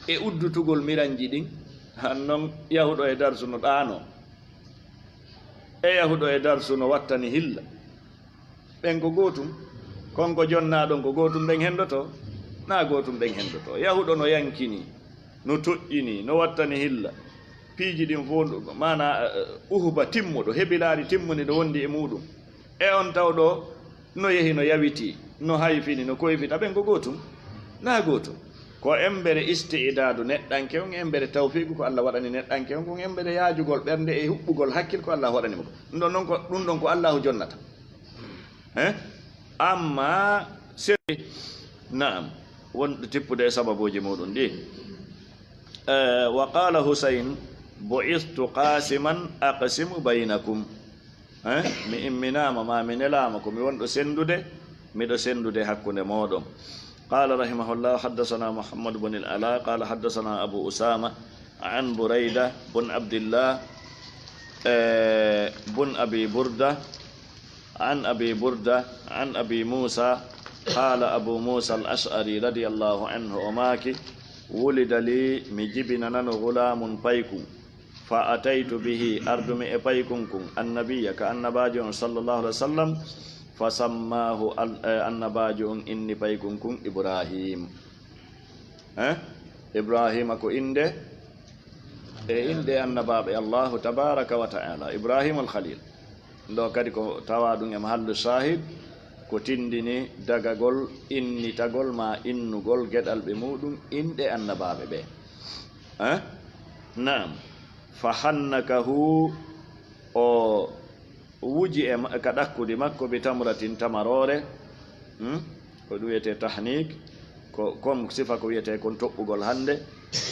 e uddutugol miranji ɗin han noon yahuɗo e darsu no ɗaano e yahuɗo e darsu no wattani hilla ɓen ko gootum konko jonnaɗon ko gootum ɓen hendoto na gootum ɓen hendoto yahuɗo no yankini no toƴƴini no wattani hilla piiji ɗin fof mana uhuba timmuɗo heɓilaari timmuni ɗo wondi e muɗum e on tawɗo no yehi no yawiti no hayfini no koyfita ɓen ko gootum na gootum ko embere isti'dadu neɗɗanke on embere tawfiigu ko allah waɗani neɗɗanke on kon embere yaajugol ɓernde e huɓɓugol hakkil ko allah waɗanimo ko ɗum ɗon ko allahu jonnata amma seri naam wonɗo tippude e sababuji muɗum ɗi wa qala husayn bu'istu qasiman aqsimu baynakum mi imminama ma mi nelama ko mi wonɗo sendude miɗo sendude hakkunde moɗon قال رحمه الله حدثنا محمد بن العلاء قال حدثنا أبو أسامة عن بريدة بن عبد الله بن أبي بردة عن أبي بردة عن أبي موسى قال أبو موسى الأشعري رضي الله عنه وماك ولد لي مجبنا غلام بيكم فأتيت به أردم بيكمكم النبي كأنباج صلى الله عليه وسلم فسماه النباج إني بيكمكم إبراهيم إبراهيم كو إنده إنده النباب الله تبارك وتعالى إبراهيم الخليل ndo kadi ko tawaɗum e mahallu shahid ko tindini dagagol innitagol ma innugol geɗal ɓe muɗum inɗe annabaɓe ɓe naam fa hannakahu o wuji e ka ɗakkude makko bi tamratin tamarore ko ɗum wiyete tahnik ko comme sifa ko wiyete kon toɓɓugol hande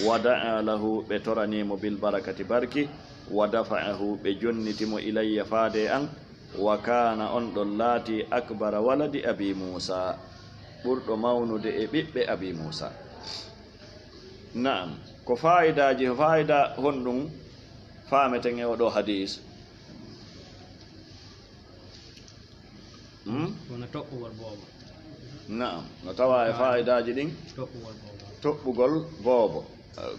wa da'a lahu ɓe toranimo bil barakati barki wa dafa'ahu ɓe jonnitimo ilayya faade an wa kana on ɗon laati akbara waladi abi musa ɓurɗo mawnude e ɓiɓɓe abi Musa. Naam, ko fa'idaji fa'ida honɗum fameten e oɗo hadis. wona toɓɓugol boobo. Naam, no tawa e fa'idaji ɗin toɓɓugol boobo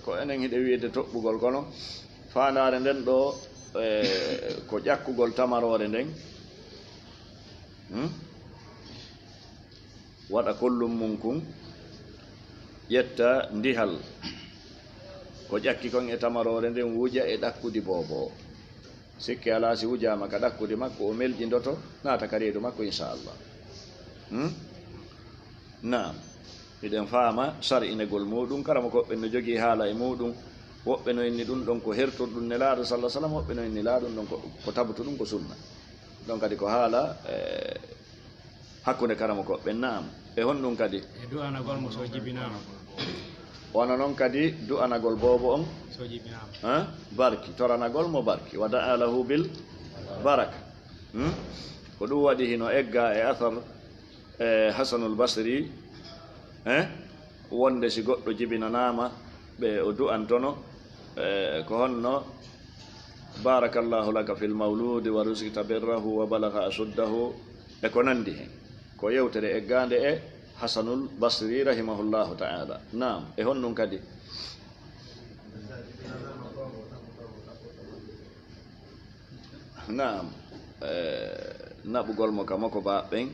ko enen hiɗe wiide toɓɓugol kono fandare nden ɗo ko ƴakkugol tamarore nden waɗa kollum mum kun ƴetta ndihal ko ƴakki kon e tamarore nden wuja e ɗakkudi boobo sikki ala si wujama ka ɗakkudi makko o melƴindoto naata ka reedu makko inchallah. Naam, hiɗen faama sar'inegol muɗum karama koɓɓe no jogii haala e muɗum woɓɓe no inni ɗum ɗon ko hertorɗum nelaaɗo sallah sallam woɓɓe no inni laa ɗum ɗon ko tabutu ɗum ko sunna ɗon kadi ko haala hakkunde karama koɓɓe. Naam, e honɗum kadi e du'anagol mo so jibinama wona noon kadi du'anagol boobo on so jibinama barki toranagol mo barki wa da'a lahu bil baraka. Ko ɗum waɗi hino egga e athar Hasanul Basri wonde si goɗɗo jibinanama ɓe o du'antono ko honno barakallahu laka fil mawludi wa rusikta birrahu wa balagha asuddahu e ko nandi hen ko yewtere eggande e Hasanul Basri rahimahullahu ta'ala. Naam, e honɗum kadi naam naɓugol mo ka mako baɓɓen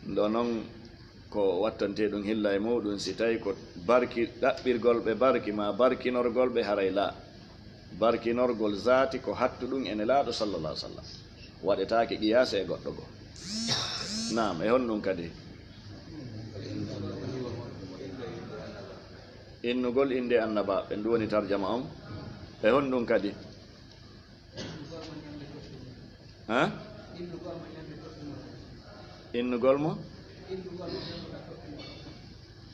ndo noon ko wattante ɗum hilla e muɗum si tawi ko barki ɗaɓɓirgol ɓe barki ma barkinorgol ɓe haray la barkinorgol zati ko hattu ɗum ene laaɗo sallallah sallam waɗetake qiyasa e goɗɗo go. Naam, e honɗum kadi innugol inde annabaɓe ndu woni tarjama on. E honɗum kadi innugol mo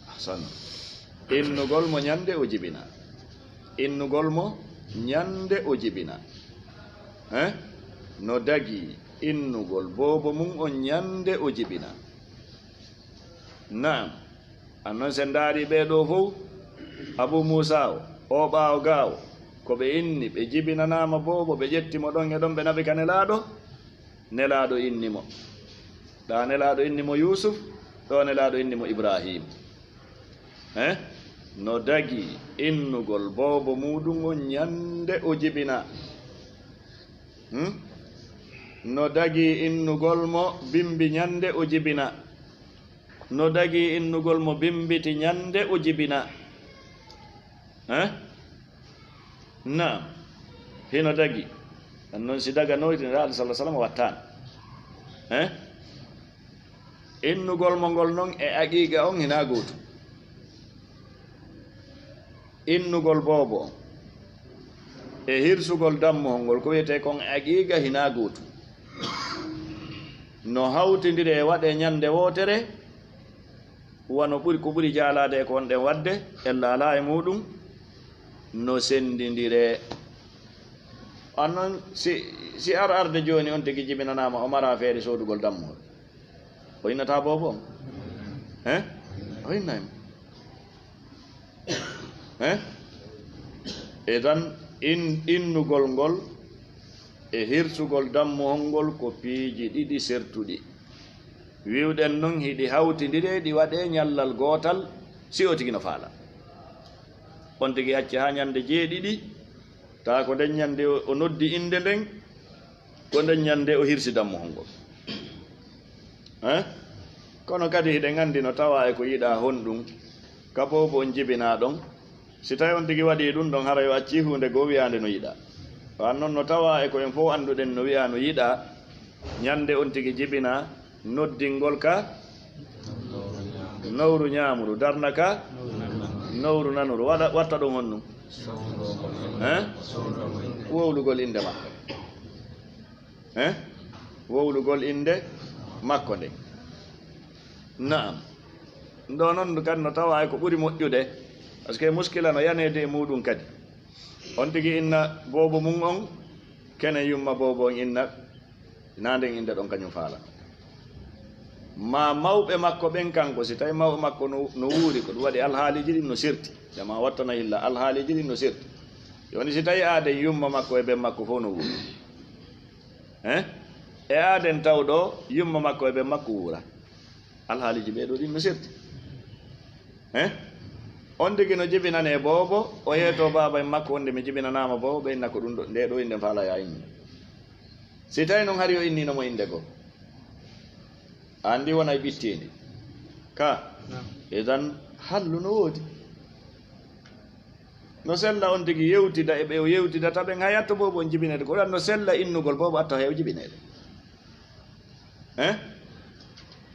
ahsan innugol mo ñande o jibina innugol mo ñande o jibina no dagi innugol boobo mum on ñande o jibina. Naam, annon sen ndaari ɓeɗo fof Abu Musa o ɓaawo gaawo ko ɓe inni ɓe jibinanama boobo ɓe ƴettimo ɗon e ɗon ɓe nabi ka nelaaɗo innimo ɗa nelaaɗo innimo Yusuf ɗo nelaaɗo innimo Ibrahim. No dagi innugol boobo muɗum on ñande o jibina no dagi innugol mo bimbi ñande o jibina no dagi innugol mo bimbiti ñande o jibina. Naam, hino dagi non si daga noytiniraɗo sallah sallam wattani innugol mo ngol noon e aqiqa on hina gootu innugol boobo on e hirsugol dammuhol ngol ko wiyete kon aqiqa hina gootu no hawtidiri e waɗe ñande wotere wano ɓuri ko ɓuri jaalade e ko wonɗen wadde ella ala e muɗum no sendidire annon si arde joni on tigi jibinanama o mara feere sodugol dammuhol o innata boobo on o innaymo e tan innugol ngol e hirsugol dammuhol ngol ko piiji ɗiɗi sertuɗi wiwɗen noon hiɗi hawtidire ɗi waɗe ñallal gootal si o tigi no faala on tigi acci ha ñande jeeɗiɗi ta ko nden ñande o noddi inde nden ko nden ñande o hirsi dammuhol ngol kono kadi hiɗen anndi no tawa e ko yiɗa honɗum ka boobo on jibina ɗon si tawi on tigi waɗi ɗum ɗon hara yo acci hunde goo wiyande no yiɗa wan noon no tawa e ko en fof annduɗen no wiya no yiɗa ñande on tigi jibina noddingol ka nawru ñamru darna ka nawru nanuru watta ɗum honnum wowlugol inde makko wowlugol inde makko nde. Naam, ɗo noon kadi no tawa e ko ɓuri moƴƴude par ce que muskila no yanede e muɗum kadi on tigi inna boobo mum on kene yumma boobo on inna nanden inde ɗon kañum faala ma mawɓe makko ɓen kanko si tawi mawɓe makko no wuuri ko ɗum waɗi alhaaliji ɗin no sirti jama wattana hilla alhaaliji ɗin no sirti joni si tawi aaden yumma makko e ɓen makko fof no wuuri e aaden taw ɗo yumma makko e ɓen makko wuura alhaaliji ɓeeɗo ɗin no sirti on tigi no jibinane boobo o yeeto baaba en makko wonde mi jibinanama boobo ɓe inna ko ɗum ɗo nde ɗo inde faala ya inni si tawi noon hari o inninomo inde goo andi wona e ɓittindi ka edan hallu no woodi no sella on tigi yewtida e ɓe o yewtidata ɓen ha yatto boobo on jibinede ko ɗan no sella innugol boobo atta heew jibinede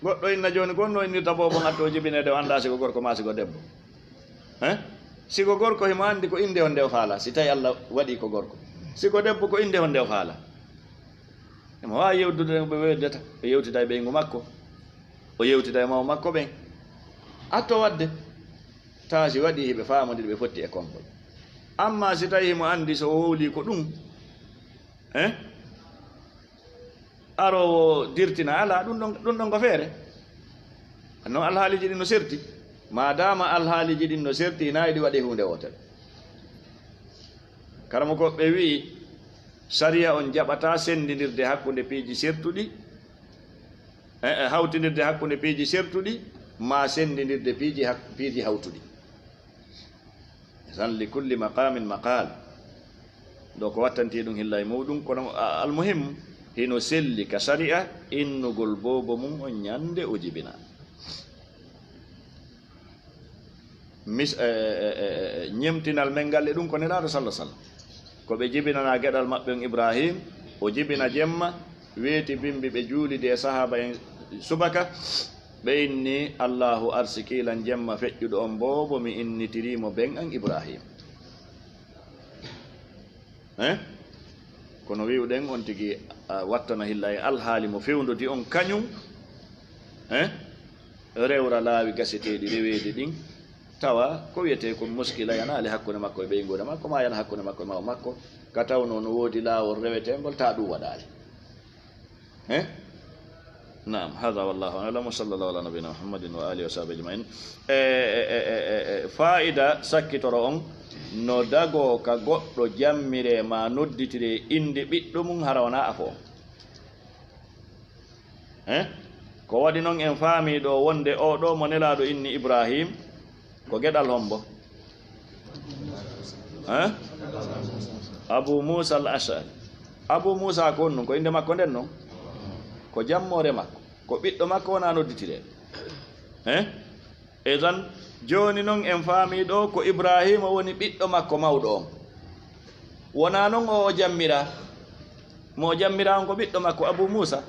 goɗɗo inna joni gonno innirta boobo gatto o jibinede o anda sigo gorko ma sigo debbo sigo gorko himo andi ko inde on nde o faala si tawi Allah waɗi ko gorko sigo debbo ko inde on nde o faala emo wawi yewdude ɓe weddata o yewtida e ɓeygu makko o yewtida e maw makko ɓen atto wadde tawa si waɗi hiɓe famodiri ɓe fotti e konkol amma si tawi himo andi so wowli ko ɗum arowo dirtina ala ɗum ɗon ko feere noon alhaaliji ɗin no serti madama alhaaliji ɗin no serti na yiɗi waɗi hunde wotere karamo koɓe wi sariya on jaɓata sendidirde hakkude piiji sertuɗi hawtidirde hakkude piiji sertuɗi ma sendidirde piiji hawtuɗi tan li kulli maqamin maqal ɗo ko wattanti ɗum hilla e muɗum kono almuhim hino selli ka sariya innugol bobo mum on ñande o jibina ñemtinal men galle ɗum ko nelaɗo sallah sallam ko ɓe jibinana geɗal maɓɓe on ibrahim o jibina jemma weeti bimbi ɓe juulide e sahaba en subaka ɓe inni allahu arsikilan jemma feƴƴuɗo on boobo mi innitirimo ben an ibrahim kono wiwɗen on tigi wattana hilla e alhaali mo fewndoti on kañum rewra laawi gaseteɗi reweede ɗin tawa ko wiyete ko muskila yana ali hakkude makko e ɓeygude makko ma yana hakkude makko e maw makko ka tawno no woodi laawol rewetengol ta ɗum waɗaali nam hada wallahu alam wa sallallahu ala nabina muhammadin wa alihi wa sahbihi ajmain faida sakkitoro on no dago ka goɗɗo jammire ma nodditire inde ɓiɗɗo mum hara wona afo ko waɗi noon en faami ɗo wonde o ɗo mo nelaɗo inni ibrahim ko geɗal hombo abu musa al ashari abu musa ko on ko inde makko nden noon ko jammore makko ko ɓiɗɗo makko wona nodditire e tan joni noon en faami ɗo ko ibrahima woni ɓiɗɗo makko mawɗo on wona noon o jammira mo jammira on ko ɓiɗɗo makko abu musa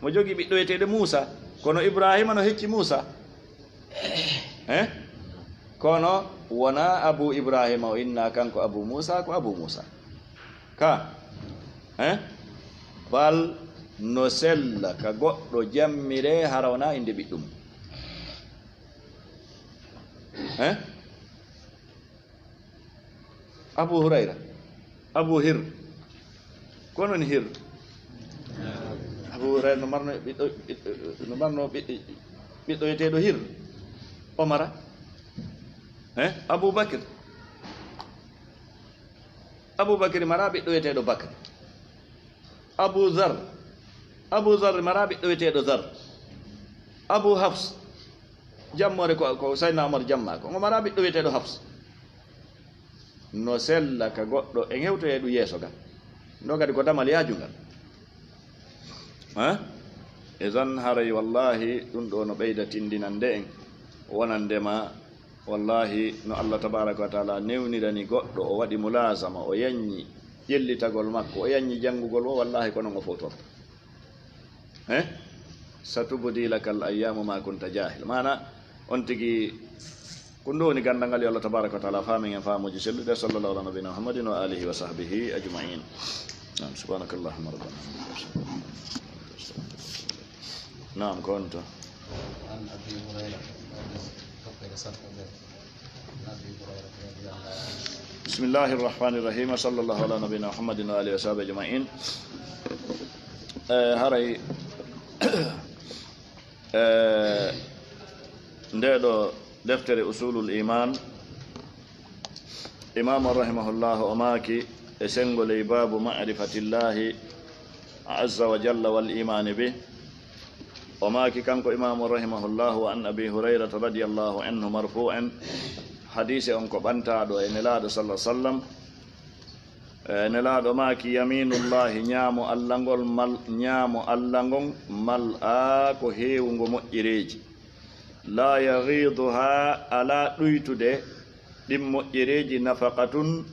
mo jogi ɓiɗɗo yeteɗo musa kono ibrahima no hecci musa kono wona abu ibrahima o inna kanko abu musa ko abu musa ka bal no sella ka goɗɗo jammire hara wona inde ɓiɗɗum abu hurayra abu hir kono ni hir abu hurayra no marno ɓiɗɗo yeteɗo hir omara aboubacre mara ɓiɗɗo yeteɗo bacre abou zar mara ɓiɗɗo yeteɗo zar abou hafs jammore ko sayna omar jamma ko mara ɓiɗɗo yeteɗo hafs no sella ka goɗɗo en hewtoye ɗum yeeso ga ndo kadi ko damal yaajungal e tan haray wallahi ɗum ɗo no ɓeyda tindinande en wonandema wallahi no Allah tabaraka wa taala newnirani goɗɗo o waɗi mulasama o yanñi ƴellitagol makko o yanñi janngugol o wallahi ko noon o fotorta satubdi laka al ayyamu ma kunta jahil mana on tigi ko ndowni gandal ngal yo Allah tabaraka wa taala faamin en faamuji selluɗe sallallahu ala nabina muhammadin wa alihi wa sahbihi ajmain subhanakallahumma rabbana naam konto بسم الله الرحمن الرحيم صلى الله على نبينا محمد وآله وصحبه أجمعين هري ndeɗo deftere usulul iman imam rahimahullahu o maaki e sengoley babu ma'rifatillahi azza wa jalla wal imani bih o maaki kanko imamu rahimahullahu an abi hurairata radiallahu anhu marfu'an hadise on ko ɓantaɗo e nelaɗo sallah sallam nelaɗo maaki yaminullahi ñaamo allah ngol ñaamo allah ngon mal a ko heewugo moƴƴereji la yagiduha ala ɗuytude ɗin moƴƴereji nafaqatun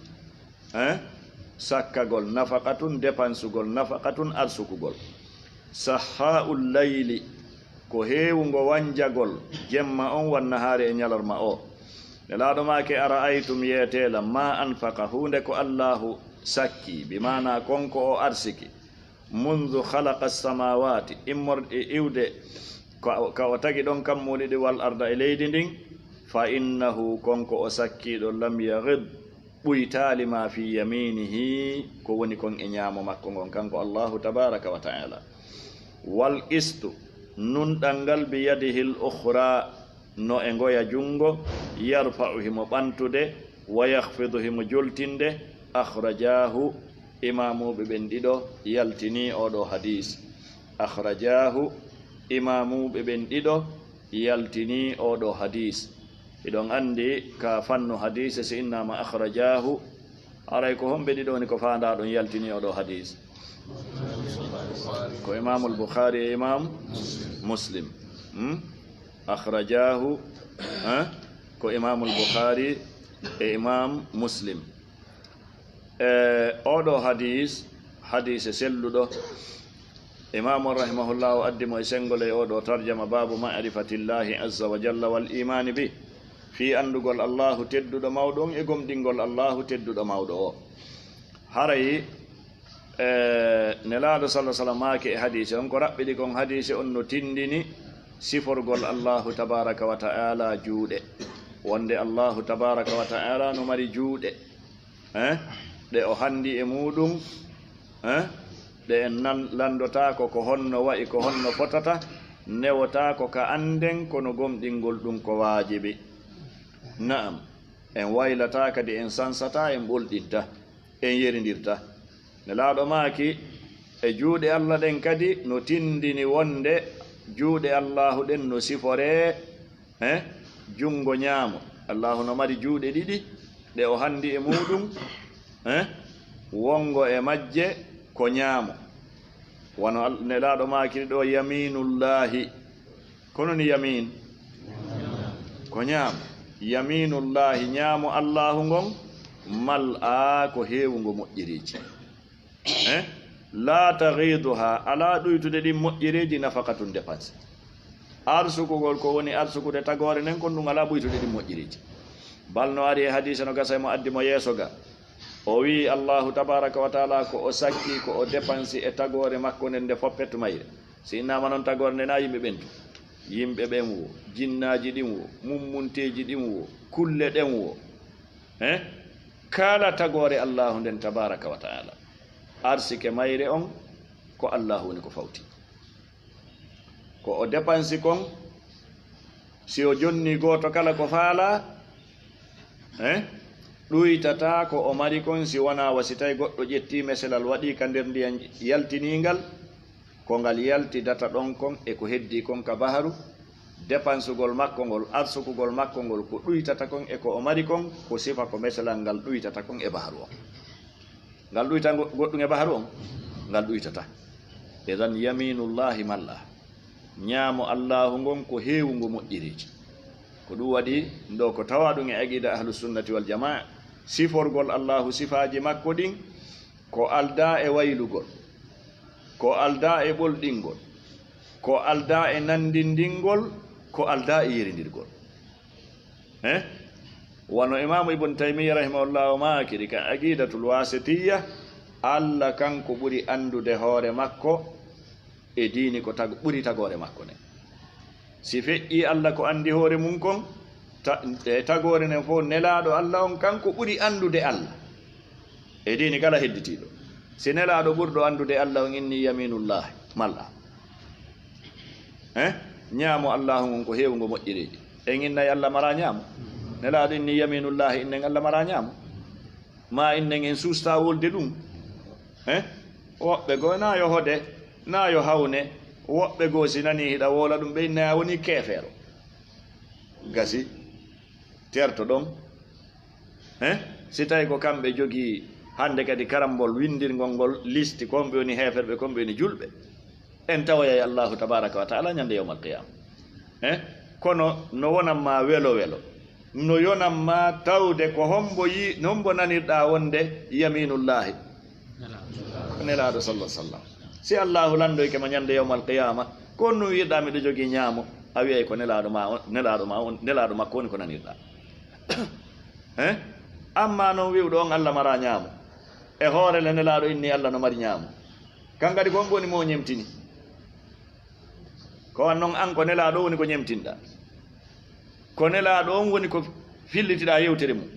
sakkagol nafaqatun dépensugol nafaqatun arsukugol sahha'ul layli ko heewugo wanjagol jemma on wanna haare e ñalorma o nelaɗo maake ara aytum yeetela ma anfaqa hunde ko allahu sakki bi mana konko o arsiki mundu khalaqa samawati immorde iwde ka o tagi ɗon kammuɗiɗi wal arda e leydi ndin fa innahu konko o sakkiɗo lam yagid ɓuytali ma fi yaminihi ko woni kon e ñaamo makko ngon kanko allahu tabaraka wa taala wal qistu nunɗal ngal bi yadihi l ukhra no e ngoya jungo yarfa'u himo ɓantude wa yahfidu himo joltinde akhrajahu imamuɓe ɓen ɗiɗo yaltini oɗo hadis akhrajahu imamuɓe ɓen ɗiɗo yaltini oɗo hadis iɗon andi ka fannu hadise si innama akhrajahu aray ko homɓe ɗiɗo ni ko fanda ɗon yaltini oɗo hadis ko imamul bukhari e imam muslim akhrajahu ko imamul bukhari e imam muslim oɗo hadise selluɗo imamu rahimahullah o addimo e sengole e oɗo tarjama babu ma'rifatillahi azza wa jalla wal imani bi fi andugol allahu tedduɗo mawɗo on e gomɗingol allahu tedduɗo mawɗo o haray nelaɗo sallah sallam maake e hadise on ko raɓɓiɗi kon hadise on no tindini siforgol allahu tabaraka wa ta'ala juuɗe wonde allahu tabaraka wa ta'ala no mari juuɗe ɗe o handi e muɗum ɗe en landotako ko honno wayi ko honno fotata newotako ka anden kono gomɗingol ɗum ko wajibi naam en waylata kadi en sansata en ɓolɗinta en yeridirta nelaɗo maaki e juuɗe allah ɗen kadi no tindini wonde juuɗe allahu ɗen no sifore jungo ñaamo allahu no mari juuɗe ɗiɗi ɗe o handi e muɗum wongo e majje ko ñaamo wono nelaɗo maakiri ɗo yaminullahi kono ni yamin ko ñaamo yaminullahi ñaamo allahu ngon mal a ko heewugo moƴƴereji la tagiduha ala ɗuytude ɗin moƴƴereji nafaqatun dépense arsukugol ko woni arsukude tagore nen kon ɗum ala ɓuytude ɗin moƴƴereji balno ari e hadise no gasa mo addi mo yeeso ga o wi allahu tabaraka wa taala ko o sakki ko o dépensi e tagore makko nden nde foppetto mayre si innama noon tagore nde na yimɓe ɓentu yimɓe ɓen wo jinnaji ɗin wo mummunteji ɗin wo kulle ɗen wo kala tagore allahu nden tabaraka wa taala arsike mayre on ko allahu woni ko fawti ko o dépensi kon si o jonni goto kala ko faala ɗuytata ko o mari kon si wona wasi tawi goɗɗo ƴetti meselal waɗi ka nder ndiyam yaltiningal ko ngal yaltidata ɗon kon e ko heddi kon ka baharu dépensugol makko ngol arsukugol makko ngol ko ɗuytata kon e ko o mari kon ko sifa ko meselal ngal ɗuytata kon e baharu on ngal ɗuyta goɗɗum e baharu on ngal ɗuytata edan yaminullahi malla ñaamo allahu ngon ko heewugo moƴƴireji ko ɗum waɗi ndo ko tawa ɗum e aqida ahlusunnati wal jamaa siforgol allahu sifaji makko ɗin ko alda e waylugol ko alda e ɓolɗingol ko alda e nandindingol ko alda e yeridirgol wono imamu ibn taymiyya rahimahullahu makiri ka aqidatul wasitiya allah kanko ɓuri andude hoore makko e diini ko ɓuri tagore makko ne si feƴƴi allah ko andi hoore mum kon tagore nen fof nelaɗo allah on kanko ɓuri andude allah e diini kala hedditiɗo si nelaɗo ɓurɗo andude allah on inni yaminullahi malla ñaamo allahu ngon ko heewgo moƴƴireji en innayi allah mara ñaamo nelaaɗo inni yaminullahi innen allah mara ñaamo ma innen en suusta wolde ɗum woɓɓe goo na yo hode na yo hawne woɓɓe goo si nani hiɗa woola ɗum ɓe innayi a woni keefeero gasi terto ɗon si tawi ko kamɓe jogii hannde kadi karambol windirgol ngol listi komɓe woni heeferɓe komɓe woni julɓe en tawoyay allahu tabaraka wa taala ñande yawma alqiyama kono no wonanma welo welo no yonanma tawde ko hombo nanirɗa wonde yaminullahi ko nelaaɗo sallah sallam si allahu landoykema ñande yawma alqiyama ko on no wiirɗa miɗo jogii ñaamo a wiyay ko nelaaɗo makko woni ko nanirɗa amma noon wiwɗo on allah mara ñaamo e hoorele nelaaɗo inni allah no mari ñaamo kan kadi kon woni mo ñemtini ko wan noon an ko nelaaɗo woni ko ñemtinɗa ko nelaaɗo on woni ko fillitiɗa yewtere mum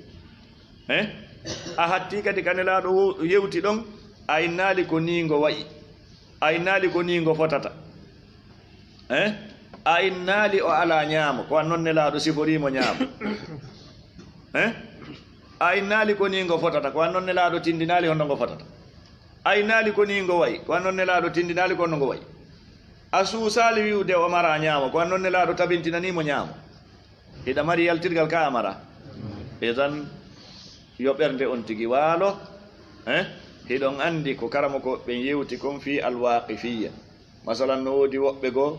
a hatti kadi ka nelaaɗo yewti ɗon a innaali ko niingo wayi a innaali ko niingo fotata a innaali o ala ñaamo ko wan noon nelaaɗo siforimo ñaamo a innaali ko niingo fotata ko wan noon nelaaɗo tindinaali honno ngo fotata a innaali ko niingo wayi ko wan noon nelaaɗo tindinaali ko honno ngo wayi a suusaali wiwde o mara ñaamo ko wan noon nelaaɗo tabintinanimo ñaamo hiɗa mari yaltirgal ka a mara idan yo ɓernde on tigi waalo hiɗon anndi ko karama ko ɓen yewti kon fi alwaqifiya masalan no woodi woɓɓe goo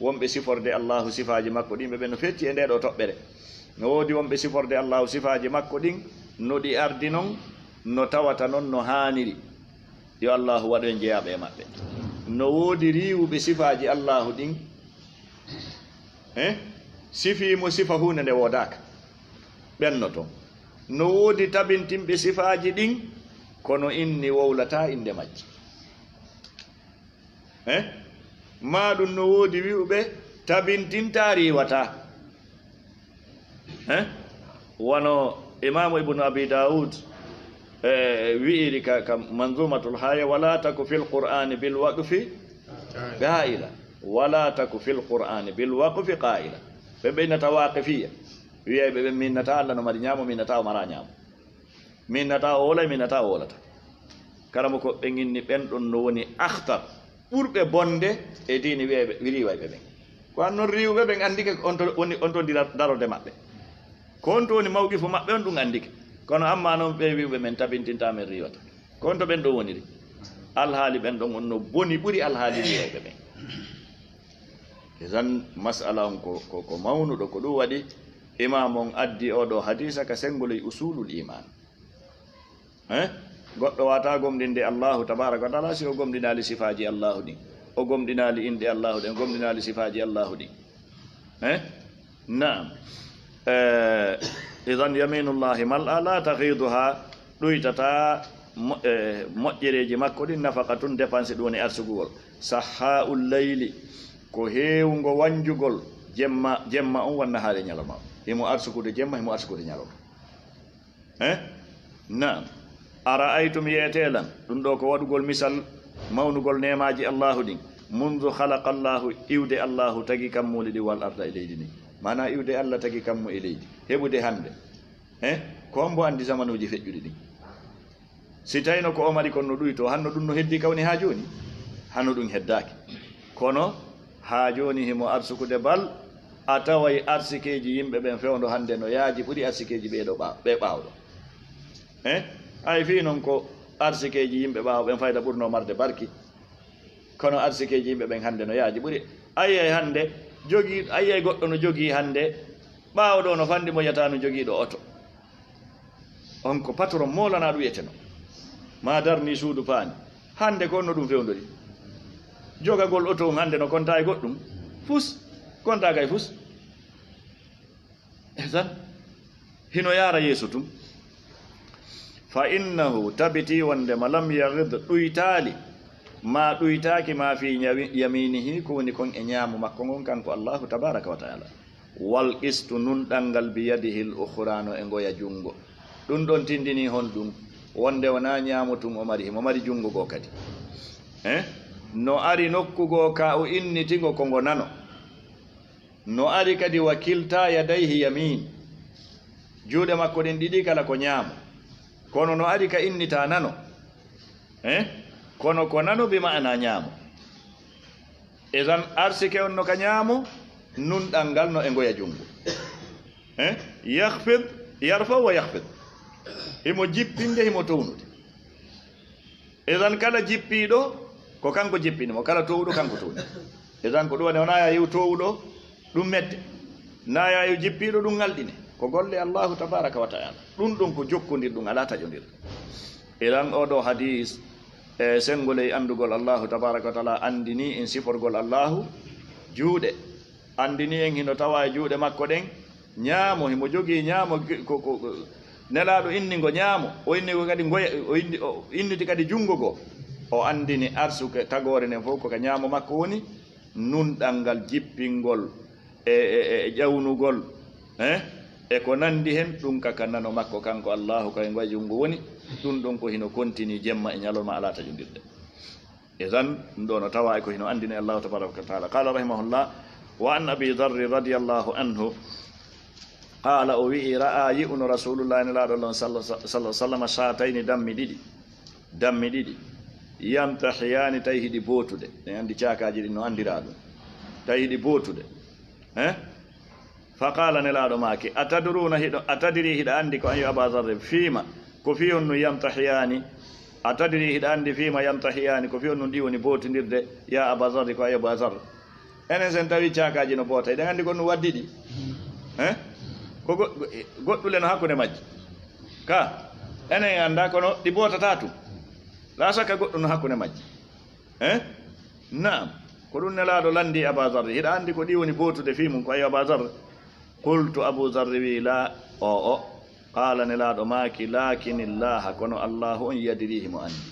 wonɓe siforde allahu sifaaji makko ɗin ɓe ɓe no fetti e nde ɗo toɓɓere no woodi wonɓe siforde allahu sifaaji makko ɗin no ɗi ardi noon no tawata noon no haaniri yo allahu waɗo en jeyaɓe e maɓɓe no woodi riiwuɓe sifaaji allahu ɗin sifiimo sifa hunde nde woodaka ɓenno toon no woodi tabintinɓe sifaaji ɗin kono inni wowlata inde majji ma ɗum no woodi wi'uɓe tabintinta riiwata wono imamu ibnu abi daoud wi'iri ka manzumatul haya wala taku fi lqur'ani bilwaqfi qaila wala taku fi lqur'ani bilwaqfi qaila ɓe ɓeynata waqifiya wiyayɓe ɓe minnata allah no mari ñaamo minnata o mara ñaamo minnata o wola minnata o wolata karamo ko ɓe ginni ɓen ɗon no woni ahtar ɓurɓe bonde e dini wiyayɓe riwayɓe ɓen ko an noon riwɓe ɓen andike on to darode maɓɓe ko on to woni mawqifo maɓɓe on ɗum andike kono amma noon ɓe wiwɓe men tabintinta men riwata ko on to ɓen ɗo woniri alhaali ɓen ɗon on no boni ɓuri alhaali riwayɓe ɓen idan masala on ko mawnuɗo ko ɗum waɗi imam on addi oɗo hadisa ka sengoloy usulul iman goɗɗo wata gomɗinde allahu tabaraka wa taala si o gomɗinali sifaji allahu ɗin o gomɗinali inde allahu ɗin o gomɗinali sifaji allahu ɗin naam idan yaminullahi mal'a la tahiduha ɗuytata moƴƴereji makko ɗin nafaqatun dépense ɗum woni arsugugol sahha'ul leyli ko heewgo wanjugol jemma on wanna haale ñalawma himo arsukude jemma himo arsukude ñalawma naam ara'aytum yeetelan ɗum ɗo ko waɗugol misal mawnugol nemaji allahu ɗin mundu halaqa allahu iwde allahu tagi kammuɗe ɗi wal arda e leydi ni mana iwde allah tagi kammu e leydi heɓude hande ko on mbo andi zamanuji feƴƴuɗi ɗin si tawino ko o mari kon no ɗuyto hanno ɗum no heddi kawni ha joni hanno ɗum heddaki kono ha joni himo arsukude bal a taway arsikeji yimɓe ɓen fewdo hande no yaaji ɓuuri arsikeji ɓe ɓawɗo ay fi noon ko arsikeji yimɓe ɓawɓen fayda ɓurno marde barki kono arsikeji yimɓe ɓen hande no yaaji ɓuuri ayiyay hande jogii ayiyay goɗɗo no jogii hande ɓawɗo no fandi mo yata no jogiiɗo oto on ko patron molana ɗum wiyeteno ma darni suudu paani hande ko onno ɗum fewdori jogagol oto on hande no konta e goɗɗum fus kontaga e fus tan hino yaara yeeso tum fa innahu tabiti wondema lam yagid ɗuytaali ma ɗuytaaki ma fi yaminihi ko woni kon e ñaamo makko ngon kanko allahu tabaraka wa taala wal qistu nun ɗanngal biyadihi l ukhrano e ngoya junngo ɗum ɗon tindini hon ɗum wonde wona ñaamo tum o mari junngo goo kadi no ari nokkugo ka o innitigo ko ngo nano no ari kadi wakilta yadayhi yamin juuɗe makko ɗen ɗiɗi kala ko ñaamo kono no ari ka innita nano kono ko nano bi ma'ana ñaamo idan arsike on no ka ñaamo nunɗal ngal no e ngoya jungo yahfid yarfa wa yahfid himo jippinde himo townude idan kala jippiɗo ko kanko jippinimo kala towɗo kanko towni idan ko ɗum woni wona yayu towɗo ɗum medde na yayu jippiɗo ɗum ngalɗine ko golle allahu tabaraka wa taala ɗum ko jokkodir ɗum ala taƴodir idan oɗo hadis e sengole andugol allahu tabaraka wa taala andini en siforgol allahu juuɗe andini en hino tawa e juuɗe makko ɗen ñaamo himo jogii ñaamo ko nelaɗo innigo ñaamo o innigo kadi goya o inniti kadi jungo goo o andini arsuke tagore nden fof koka ñaamo makko woni nunɗal ngal jippingol e ƴawnugol e ko nandi hen ɗum kaka nano makko kanko allahu koye ngoye jungo woni ɗum ɗon ko hino continue jemma e ñalowma ala taƴodirɗe idan ɗum ɗo no tawa e ko hino andini allahu tabaraka wa taala qala rahimahullah wa an abi darri radiallahu anhu qala o wi'i ra'a yi'uno rasulullahi nelaɗo lon sallah sallam satayni dammi ɗiɗi yamtahiyani tawi hiɗi bootude en andi cakaji ɗi no andira ɗum tawi hiɗi bootude fa qala nelaɗo maake atadiri hiɗa andi ko ayo aba darre fiima ko fi on no yamtahiyani atadiri hiɗa andi fiima yamtahiyani ko fi on no ɗi woni bootodirde ya aba darre ko ayo aba darre enen sen tawi cakaji no boota eɗen andi gon no waddi ɗi ko goɗɗule no hakkude majji ka enen anda kono ɗi bootata tum la saka goɗɗo no hakkude majji naam ko ɗum nelaɗo landi aba darre hiɗa andi ko ɗi woni bootude fi mum ko ayo aba darre qultu abu darre wi la o qala nelaɗo maaki lakinillaha kono allahu on yadirihi mo andi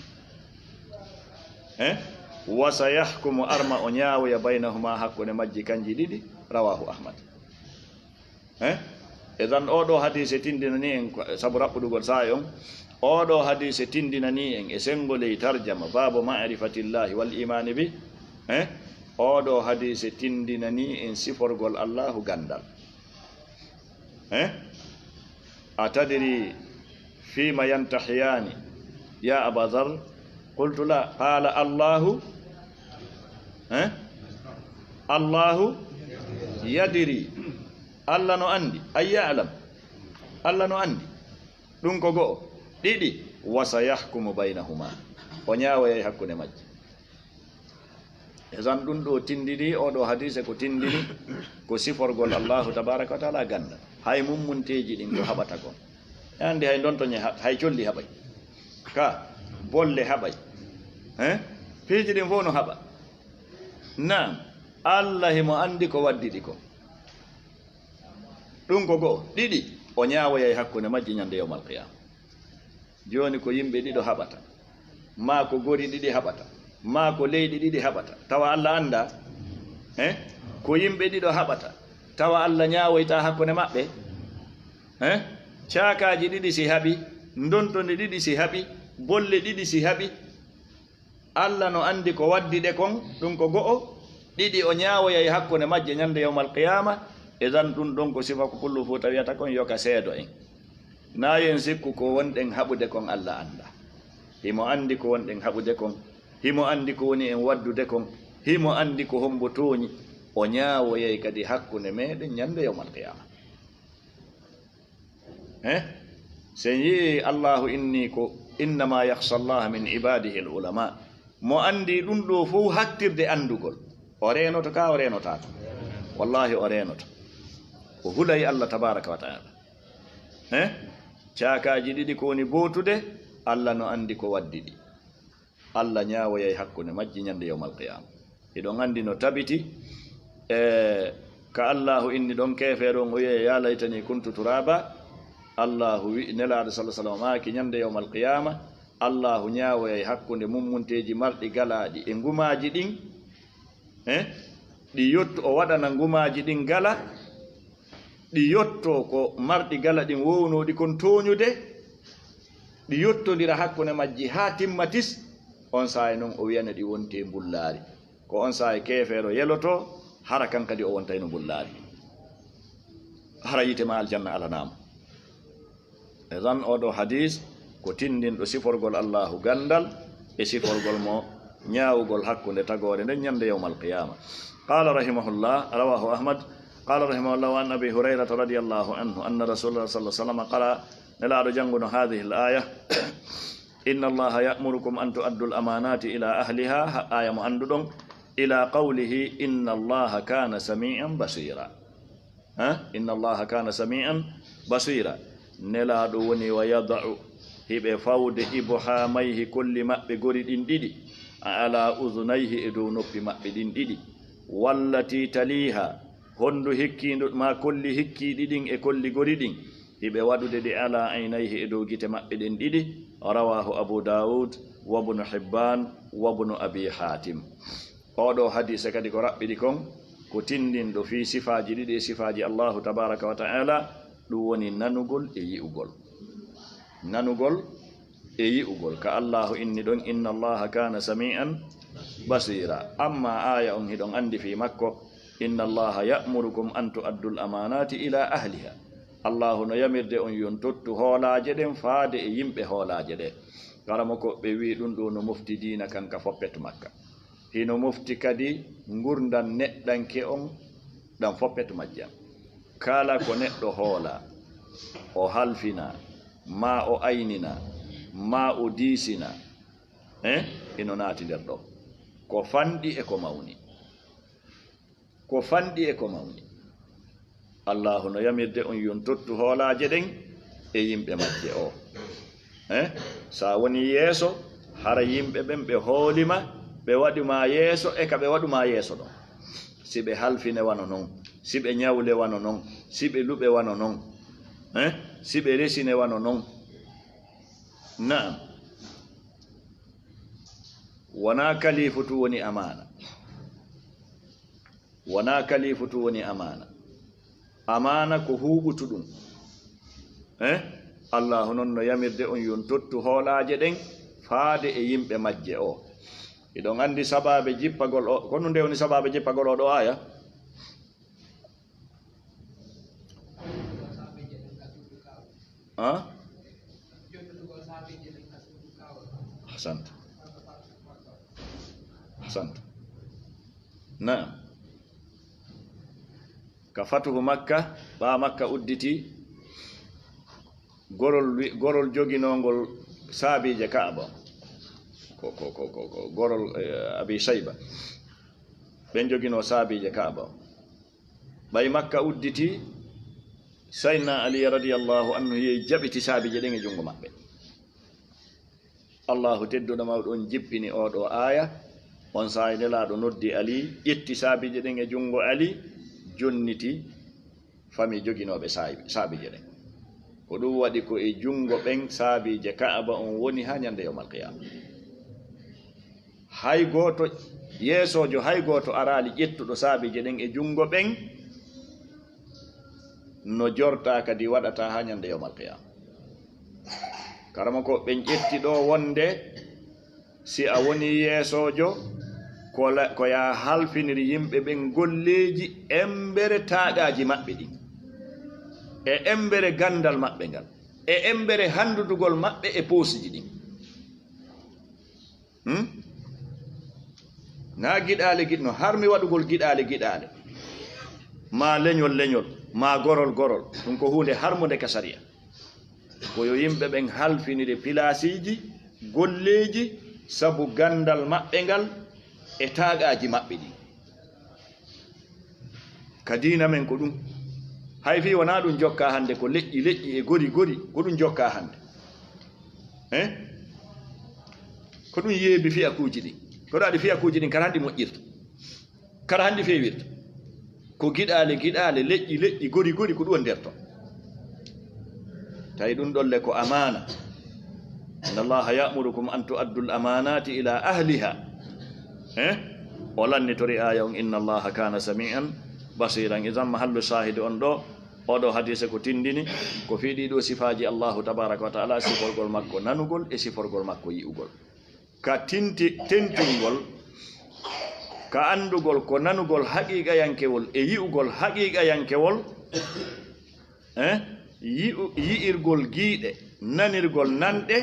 wa sayahkumu arma o ñaawoya baynahuma hakkude majji kanji ɗiɗi rawahu ahmad idan oɗo hadise tindinani en sabu raɓɓuɗugol sa'i on oɗo hadise tindinani en e sengoley tarjama babu ma'rifatillahi wal imani bi oɗo hadise tindinani en siforgol allahu gandal atadiri fima yantahiyani ya aba dhar qultu la qala allahu allahu yadiri allah no andi ay ya'lam allah no andi ɗum ko go'o ɗiɗi wa sayahkumu baynahuma o ñaawoyay hakkude majje esan ɗum ɗo tindini oɗo hadise ko tindini ko siforgol allahu tabaraka wa taala ganda hay mummunteji ɗin ko haɓata kon andi hay dontoñe hay colli haɓay ka bolle haɓay piiji ɗin fof no haɓa naam allah himo andi ko waddiɗi ko ɗum ko go'o ɗiɗi o ñaawoyay hakkude majji ñande yawmal qiyama joni ko yimɓe ɗiɗo haɓata ma ko gori ɗiɗi haɓata ma ko leyɗi ɗiɗi haɓata tawa allah anda ko yimɓe ɗiɗo haɓata tawa allah ñaawoyta hakkude maɓɓe cakaji ɗiɗi si haɓi dontonde ɗiɗi si haɓi bolle ɗiɗi si haɓi allah no andi ko waddiɗe kon ɗum ko go'o ɗiɗi o ñaawoyay hakkude majje ñande yawmal qiyama edan ɗum ɗon ko sifa ko kullu fu tawiyata kon yoka seedo en na yen sikku ko wonɗen haɓude kon allah anda himo andi ko wonɗen haɓude kon himo andi ko woni en waddude kon himo andi ko hombo tooñi o ñaawoyay kadi hakkude meɗen ñande yawmal qiyama sen yii allahu inni ko innama yahsa llaha min ibadihi l ulama mo andi ɗum ɗo fof hattirde andugol o renoto ka o renotata wallahi o renoto o hulay allah tabaraka wa taala cakaji ɗiɗi ko woni bootude allah no andi ko waddiɗi allah ñaawoyay hakkude majji ñande yawmal qiyama eɗon andi no tabiti ka allahu inni ɗon keefeɗon o wiye ya laytani kuntu turaba allahu wi nelaɗo sallah sallam maaki ñande yawmal qiyama allahu ñaawoyay hakkude mummunteji marɗi galaɗi e ngumaji ɗin ɗi yotto o waɗana ngumaji ɗin gala ɗi yotto ko marɗi gala ɗin wownoɗi kon tooñude ɗi yottodira hakkude majji ha timmatis on sahay noon o wiyana ɗi wonte mbullaari ko on sahay keefeero yeloto hara kan kadi o wontayno mbullaari harayitema aljanna alanama edan oɗo hadis ko tindinɗo siforgol allahu gandal e siforgol mo ñaawugol hakkunde tagore nden ñande yawma alqiyama qala rahimahullah rawahu ahmad qala rahimahullah wa an abi hurairata radiallahu anhu anna rasulullah sallah sallam qala nelaɗo janguno hadihi l aya inna allaha ya'murukum an tu'addu al-amanati ila ahliha aya mo anduɗon ila qawlihi inna allaha kana sami'an basira inna allaha kana sami'an basira nelaɗo woni wa yada'u hiɓe fawde ibhamayhi kolli maɓɓe gori ɗin ɗiɗi ala udunayhi e dow noppi maɓɓe ɗin ɗiɗi wallati taliha hondu hikkiɗo ma kolli hikkiɗi ɗin e kolli gori ɗin hiɓe waɗude ɗe ala aynayhi e dow gite maɓɓe ɗen ɗiɗi rawahu abu daud wabnu hibban wabnu abi hatim oɗo hadise kadi ko raɓɓiɗi kon ko tindinɗo fi sifaji ɗiɗi e sifaji allahu tabaraka wa ta'ala ɗum woni nanugol e yi'ugol nanugol e yi'ugol ka allahu inni ɗon inna allaha kana sami'an basira amma aya on hiɗon andi fi makko inna allaha ya'murukum an tu'addu al-amanati ila ahliha allahu no yamirde on yon tottu hoolaje ɗen faade e yimɓe hoolaje ɗe karamo ko ɓe wi ɗum ɗo no mofti diina kanka foppet makka hino mofti kadi gurdan neɗɗanke on ɗan foppet majjam kala ko neɗɗo hoola o halfina ma o aynina ma o diisina ino naati nder ɗo ko fanɗi e ko mawni ko fanɗi e ko mawni allahu no yamirde on yon tottu hoolaje ɗen e yimɓe majje o sa woni yeeso hara yimɓe ɓen ɓe hoolima ɓe waɗuma yeeso e ka ɓe waɗuma yeeso ɗon si ɓe halfine wano noon si ɓe ñawle wano noon si ɓe luɓe wano noon si ɓe resine wano noon naam wona kalifutu woni amana wona kalifutu woni amana amana ko huɓutu ɗum allahu noon no yamirde on yon tottu hoolaje ɗen faade e yimɓe majje o iɗon andi sababe jippagol o kono nde woni sababe jippagol o ɗo aya hasante hasante naam ka fatuhu makka ɓa makka udditi gorol joginongol saabije kaaba ko gorol abi shayba ɓen jogino saabije kaaba ɓay makka udditi sayna ali radiyallahu anhu yehi jaɓiti saabije ɗen e jungo maɓɓe allahu tedduɗo mawɗo on jippini oɗo aya on sayi nelaɗo noddi ali ƴetti saabije ɗen e jungo ali jonniti fami joginoɓe saabije ɗen ko ɗum waɗi ko e jungo ɓen saabije kaaba on woni ha ñande yawmal qiyama hay goto yeesojo hay goto arali ƴettuɗo saabije ɗen e jungo ɓen no jorta kadi waɗata ha ñande yawmal qiyama karama ko ɓen ƴetti ɗo wonde si a woni yeesojo ko ya halfiniri yimɓe ɓen golleji embere taɗaji maɓɓe ɗin e embere gandal maɓɓe ngal e embere handudugol maɓɓe e poosiji ɗin na giɗale giɗno har mi waɗugol giɗale ma leñol ma gorol ɗum ko hunde harmude ka sariya koyo yimɓe ɓen halfinire pilasiji golleji sabu gandal maɓɓe ngal e taagaji maɓɓe ɗi ka diina men ko ɗum hay fi wona ɗum jokka hande ko leƴƴi e gori ko ɗum jokka hande ko ɗum yeebi fiyakuji ɗi ko ɗaɗi fiyakuji ɗin kara handi moƴƴirta kara handi fewirta ko giɗale leƴƴi gori ko ɗum nder ton tawi ɗum ɗolle ko amana inna allaha ya'murukum an tu'addu al-amanati ila ahliha o lannitori aya on inna allaha kana sami'an basiran idan mahallu shahide on ɗo oɗo hadise ko tindini ko fiiɗi ɗo sifaji allahu tabaraka wa ta'ala siforgol makko nanugol e siforgol makko yi'ugol ka tentingol ka andugol ko nanugol haqiqa yankewol e yi'ugol haqiqa yankewol yi'irgol giiɗe nanirgol nanɗe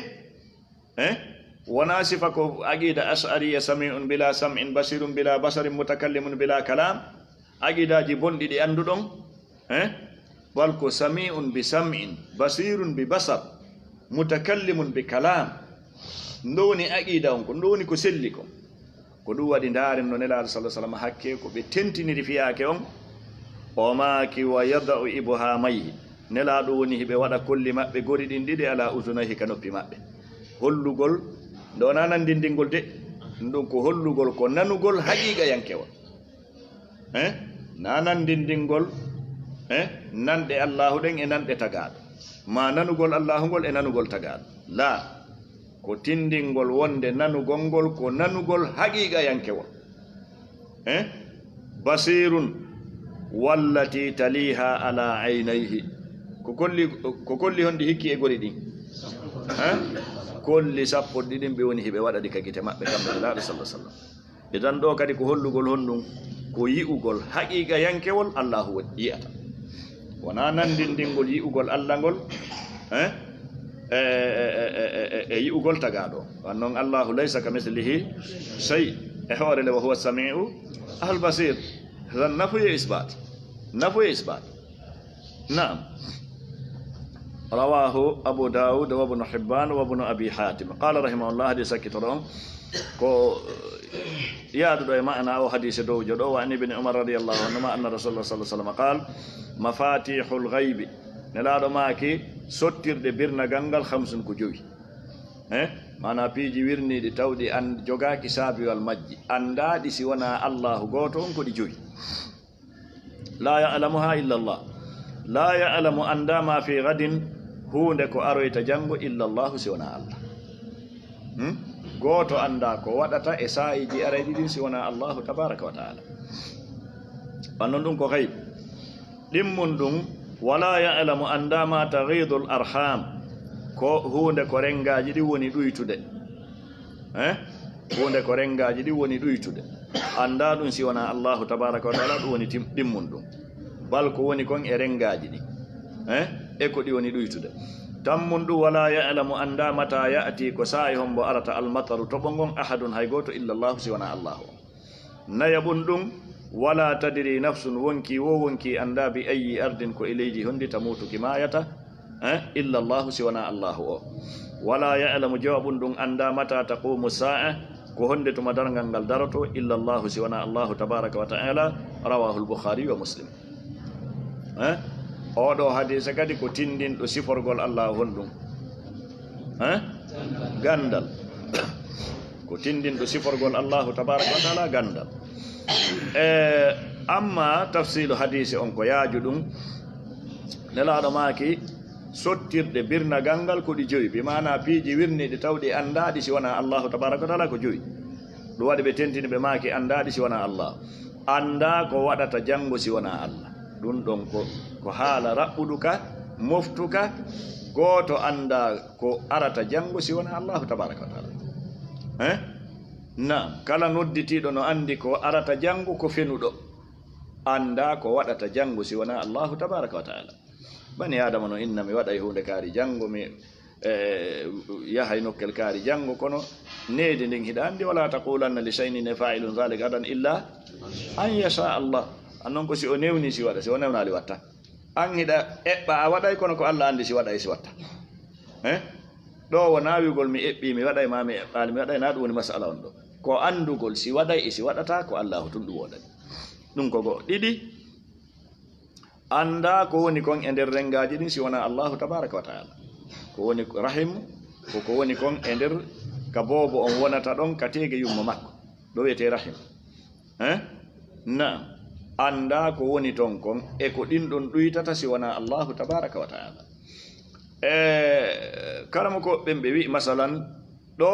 wona sifa ko aqida ashariya sami'un bila sam'in basirun bila basarin mutakallimun bila kalam aqidaji bonɗi ɗi anduɗon bal ko sami'un bi sam'in basirun bi basar mutakallimun bi kalam ndowni aqida on ko ndowni ko selli ko ɗum waɗi ndaren no nelaɗo sallah sallam hakke ko ɓe tentiniri fiyake on o maaki wa yadau ibhamayhi nelaɗo woni hiɓe waɗa kolli maɓɓe gori ɗin ɗiɗi ala usunahi ka noppi maɓɓe hollugol nde wona nandindingol de ɗum ko hollugol ko nanugol haqiqa yankewol na nandindingol nanɗe allahu ɗen e nanɗe tagaɗo ma nanugol allahu ngol e nanugol tagaɗo la ko tindingol wonde nanugol ngol ko nanugol haqiqa yankewol basirun wallati taliha ala aynayhi ko kolli honɗi hikki e gori ɗin kolli sappo ɗiɗin ɓe woni hiɓe waɗaɗi ka gite maɓɓe kamɓe nelaɗo sallah sallam idan ɗo kadi ko hollugol honɗum ko yi'ugol haqiqa yankewol allahu yi'ata wona nandindingol yi'ugol allah ngol e yi'ugol tagaɗo wan noon allahu laysa ka mislihi shay e hoorele wa huwa samiu albasir tan nafuye isbat naam رواه أبو داود وابن حبان وابن أبي حاتم قال رحمه الله حديث كترون كو يادو معنى أو حديث دو جدو وعن ابن عمر رضي الله عنهما أن رسول الله صلى الله عليه وسلم قال مفاتيح الغيب نلادو ماكي سوتير دي بيرنا غانغال 5 كجوي معنى بيجي ويرني دي تودي أن جوغا كسابي والمجي أندا دي سيونا الله غوتون كو دي جوي لا يعلمها إلا الله لا يعلم أندا ما في غد hunde ko aroyta jango illa Allah siwana Allah goto anda ko wadata e sa'iji araydi din siwana Allah tabaraka wa taala bannon dum ko ghaib dimmun dum wala ya'lamu anda ma taghidul arham ko hunde ko rengaji di woni duytude hunde ko rengaji di woni duytude anda dum siwana Allah tabaraka wa taala dum woni dimmun dum bal ko woni kon e rengaji di e ko ɗi woni ɗuytude tammun ɗum wala ya'lamu anda mata ya'ti ko saayi hombo arata almataru toɓo ngon ahadun hay goto illa llahu siwana allahu nayaɓum ɗum wala tadiri nafsun wonki wo wonki anda bi ayi ardin ko e leydi hondi tamutuki mayata illa llahu siwana allahu o wala ya'lamu jawaɓum ɗum anda mata taqumu sa'a ko honde tuma dargal ngal daroto illa llahu siwana allahu tabaraka wa ta'ala rawahu lbukhari wa muslim oɗo hadise kadi ko tindinɗo siforgol allah honɗum gandal ko tindinɗo siforgol allahu tabaraka wa taala gandal amma tafsilu hadise on ko yaaju ɗum nelaɗo maaki sottirɗe birnagal ngal ko ɗi joyi bimana piiji wirniɗi tawɗi andaɗi si wona allahu tabaraka wa taala ko joyi ɗum waɗi ɓe tentini ɓe maaki andaɗi si wona allah anda ko waɗata janngo si wona allah ɗum ɗon ko haala raɓɓuɗuka moftuka gooto anda ko arata janngo si wona allahu tabaraka wa taala nam kala nodditiɗo no andi ko arata janngo ko fenuɗo anda ko waɗata janngo si wona allahu tabaraka wa taala bani adama no inna mi waɗay hunde kaari janngo mi yahay nokkel kaari janngo kono needi ndin hiɗa andi wala taqulanna li shay'in fa'ilun dhalika adan illa an yasha allah annon ko si o newni si waɗa si o newnali watta an hiɗa eɓɓa a waɗay kono ko allah andi si waɗay si watta ɗo wo nawigol mi eɓɓi mi waɗay ma mi eɓɓali mi waɗay na ɗum woni masala on ɗo ko andugol si waɗay e si waɗata ko allahu tun ɗum woɗani ɗum ko goo ɗiɗi anda ko woni kon e nder rengaji ɗin si wona allahu tabaraka wa taala ko woni rahim ko woni kon e nder ka boobo on wonata ɗon ka tege yummo makko ɗo wiyete rahim naam anda ko woni ton kon e ko ɗin ɗon ɗuytata si wona allahu tabaraka wa taala karama ko ɓen ɓe wi masalan ɗo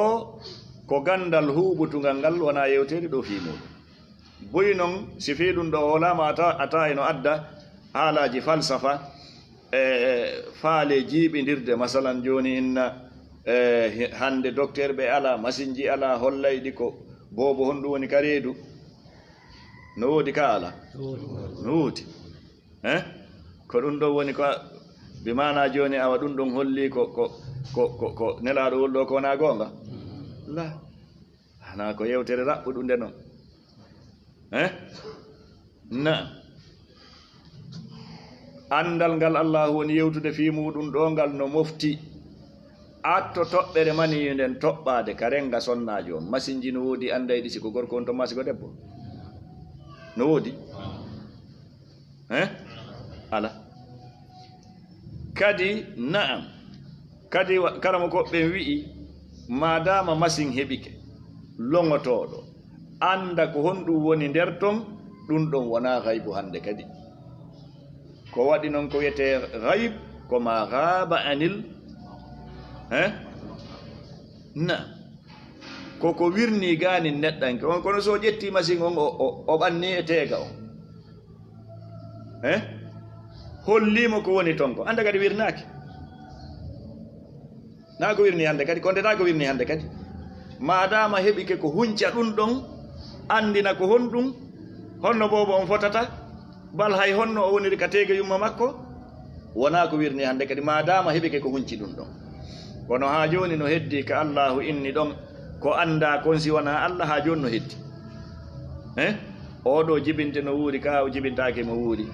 ko gandal huɓutugal ngal wona yewtede ɗo fi muɗum boyi noon si fi ɗum ɗo wolama ata eno adda haalaji falsafa faale jiiɓidirde masalan joni inna hande docteur ɓe ala machine ji ala hollayɗi ko boobo honɗum woni ka reedu no woodi ka ala no woodi ko ɗum ɗo woni ko bimana joni awa ɗum holli ko nelaɗo wolɗo ko wona gonga la hana ko yewtere raɓɓuɗu nde noon na andal ngal Allah woni yewtude fi muɗum ɗo ngal no mofti atto toɓɓere mani nden toɓɓade ka renga sonnajo on masinji no woodi andayɗi siko gorko on to masi ko debbo no woodi ala kadi naam kadi karamo koɓɓen wi'i madama masin heɓike longotoɗo anda ko honɗum woni nder ton ɗum ɗon wona gaybu hande kadi ko waɗi noon ko wiyete gayb ko ma gaba anil na koko wirni gani neɗɗanke on kono so ƴetti masin on o ɓanni e teega on hollimo ko woni ton ko anda kadi wirnaki na ko wirni hande kadi konde ta ko wirni hande kadi madama heɓike ko hunca ɗum ɗon andina ko honɗum honno bobo on fotata bal hay honno o woniri ka teega yumma makko wona ko wirni hande kadi madama heɓike ko hunci ɗum ɗon kono ha joni no heddi ka Allahu inni ɗon ko anda kon si wona Allah ha joni no heddi oɗo jibinte no wuuri ka o jibintake mo wuuri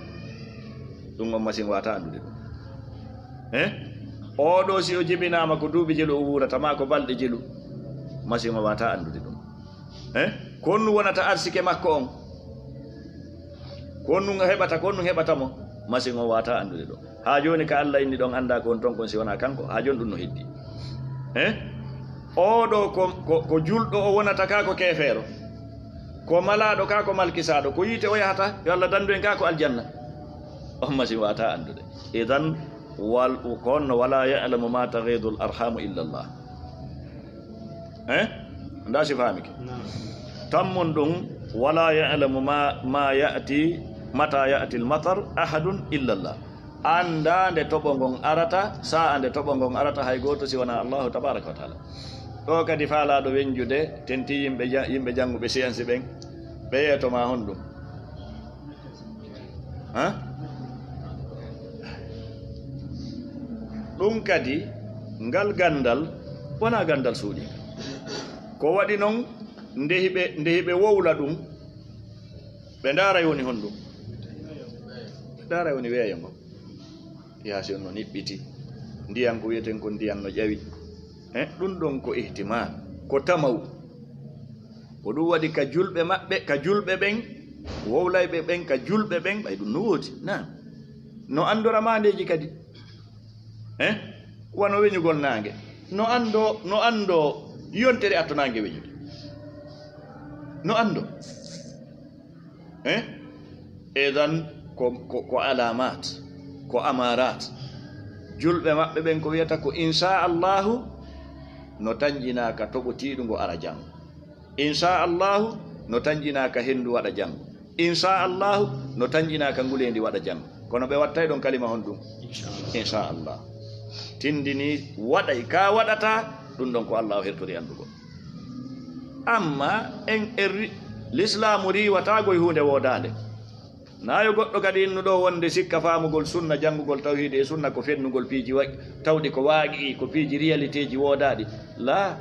ɗum on masin wata andude ɗum oɗo si o jibinama ko duuɓi jelu o wuurata ma ko balɗe jelu masin o wata andude ɗum konnu wonata arsike makko on konnu heɓata konnu heɓatamo masin o wata andude ɗum ha joni ka Allah inni ɗon anda ko on ton kon si wona kanko ha joni ɗum no heddi oɗo ko julɗo o wonata ka ko kefeero ko malaɗo ka ko malkisaɗo ko yiite o yahata yo Allah dandu en ka ko aljanna on masin wata andude idan ko onno wala ya'lamu ma taghidu l arhamu illa llah nda si famike tammon ɗum wala ya'lamu ma ya'ti mata ya'ti l matar ahadun illa llah anda nde toɓo ngon arata sa nde toɓo ngon arata hay goto si wona Allahu tabaraka wa taala ɗo kadi faalaɗo weñjude tenti yimɓe jannguɓe science ɓen ɓe yeetoma hon ɗum ɗum kadi ngal gandal wona gandal suuɗi ko waɗi noon nde hiɓe wowla ɗum ɓe ndaara woni hon ɗum ɓe ndaara woni weeyo ngo yaasi on no niɓɓiti ndiyan ko wiyeten ko ndiyan no ƴawi ɗum ɗon ko ihtimal ko tamaw ko ɗum waɗi ka julɓe maɓɓe ka julɓe ɓen wowlayɓe ɓen ka julɓe ɓen ɓay ɗum no woodi na no andora mandeji kadi wano weñugol nangue no ando yontere atto nangue weñude no ando edan ko alamat ko amarat julɓe maɓɓe ɓen ko wiyata ko inchallahu no tañƴinaka toɓotiɗugo ara janggo inchallahu no tañƴinaka hendu waɗa janggo inchallahu no tañƴinaka ngulendi waɗa janggo kono ɓe wattay ɗon kalima hon ɗum inchallah tindini waɗay ka waɗata ɗum ɗon ko Allah hertori andugo amma en l'islamu riwatago e hunde wodande nayo goɗɗo kadi innuɗo wonde sikka famugol sunna janngugol tawhide e sunna ko fennugol piiji tawɗi ko waaƙi ko piiji réalité ji woodaɗi la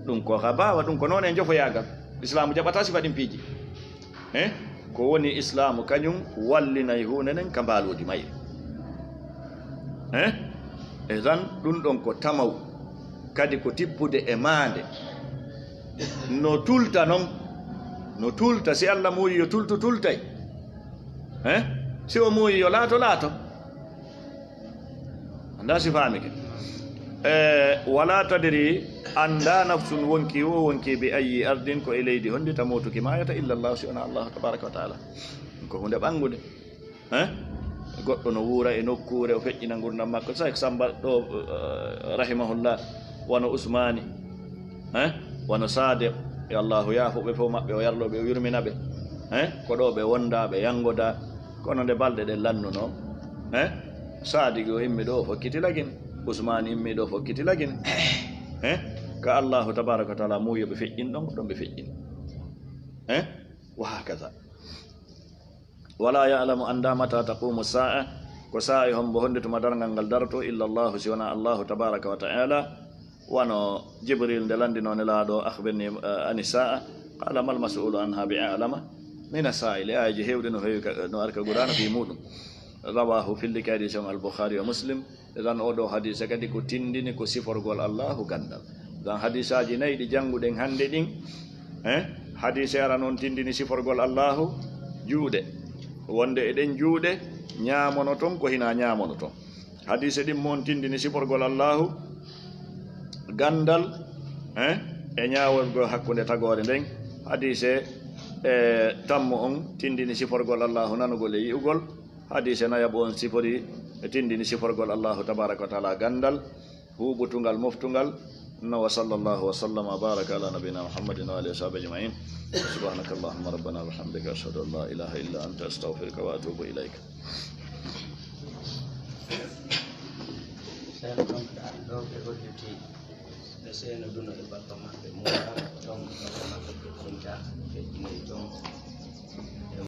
ɗum ko ha bawa ɗum ko noon e jofoyagal islamu jaɓata sifa ɗin piiji ko woni islamu kañum wallinayi hunde nden ka mbaalodi mayre e tan ɗum ɗon ko tamaw kadi ko tippude e maande no tulta noon no tulta si Allah muuyi yo tultay si o muuyi yo laato anda si faamike wala tadri anda nafsun wonki bi ayi ardin ko e leydi honde tamotuki mayata illa Allah si wona Allah tabaraka wa taala ko hunde ɓangude goɗɗo no wuura e nokkure o feƴƴina gurdam makko sa samba ɗo rahimahullah wono usmani wono sadiq e allahu yaafoɓe fof maɓɓe o yarloɓe o yurminaɓe ko ɗo ɓe wonda ɓe yangoda kono nde balɗe ɗen lannuno sadiq o immi ɗo o fokkitilagin usmani immi ɗo fokkitilagin ka allahu tabaraka wa taala muuyoɓe feƴƴin ɗon ko ɗon ɓe feƴƴin wa hakada wala ya'lamu anda mata taqumu sa'a ko sa'i hombo honde tuma dargal ngal darto illa Allah siwana Allah tabaraka wa ta'ala wano Jibril nde landino nelaɗo akhbirni ani sa'a qala mal mas'ulu anha bi'alama min as-sa'il ayaji hewde no heewi no arka qur'ana fi muɗum rawahu filliki hadise on al-Bukhari wa Muslim dan oɗo hadise kadi ko tindini ko siforgol Allahu gandal dan hadisaji nayi ɗi janguɗen hande ɗin hadise ara noon tindini siforgol Allahu juuɗe wonde eɗen juuɗe ñamono ton ko hina ñamono ton hadise ɗin mon tindini siforgol Allahu gandal e ñawolgo hakkude tagore nden hadise tammo on tindini siforgol Allahu nanugol e yi'ugol hadise nayaɓo on sifori tindini siforgol Allahu tabaraka wa taala gandal huɓutungal moftungal no wa sallallahu wa sallama wa baraka ala nabina Muhammadin wa alihi wa sahbihi ajma'in subhanaka allahumma rabbana wa bihamdika ashhadu an la ilaha illa anta astaghfiruka wa atubu ilaik seno duno e bakka maɓɓe mo ɗon ɗon bakka maɓɓe ko konta e ɗine ɗon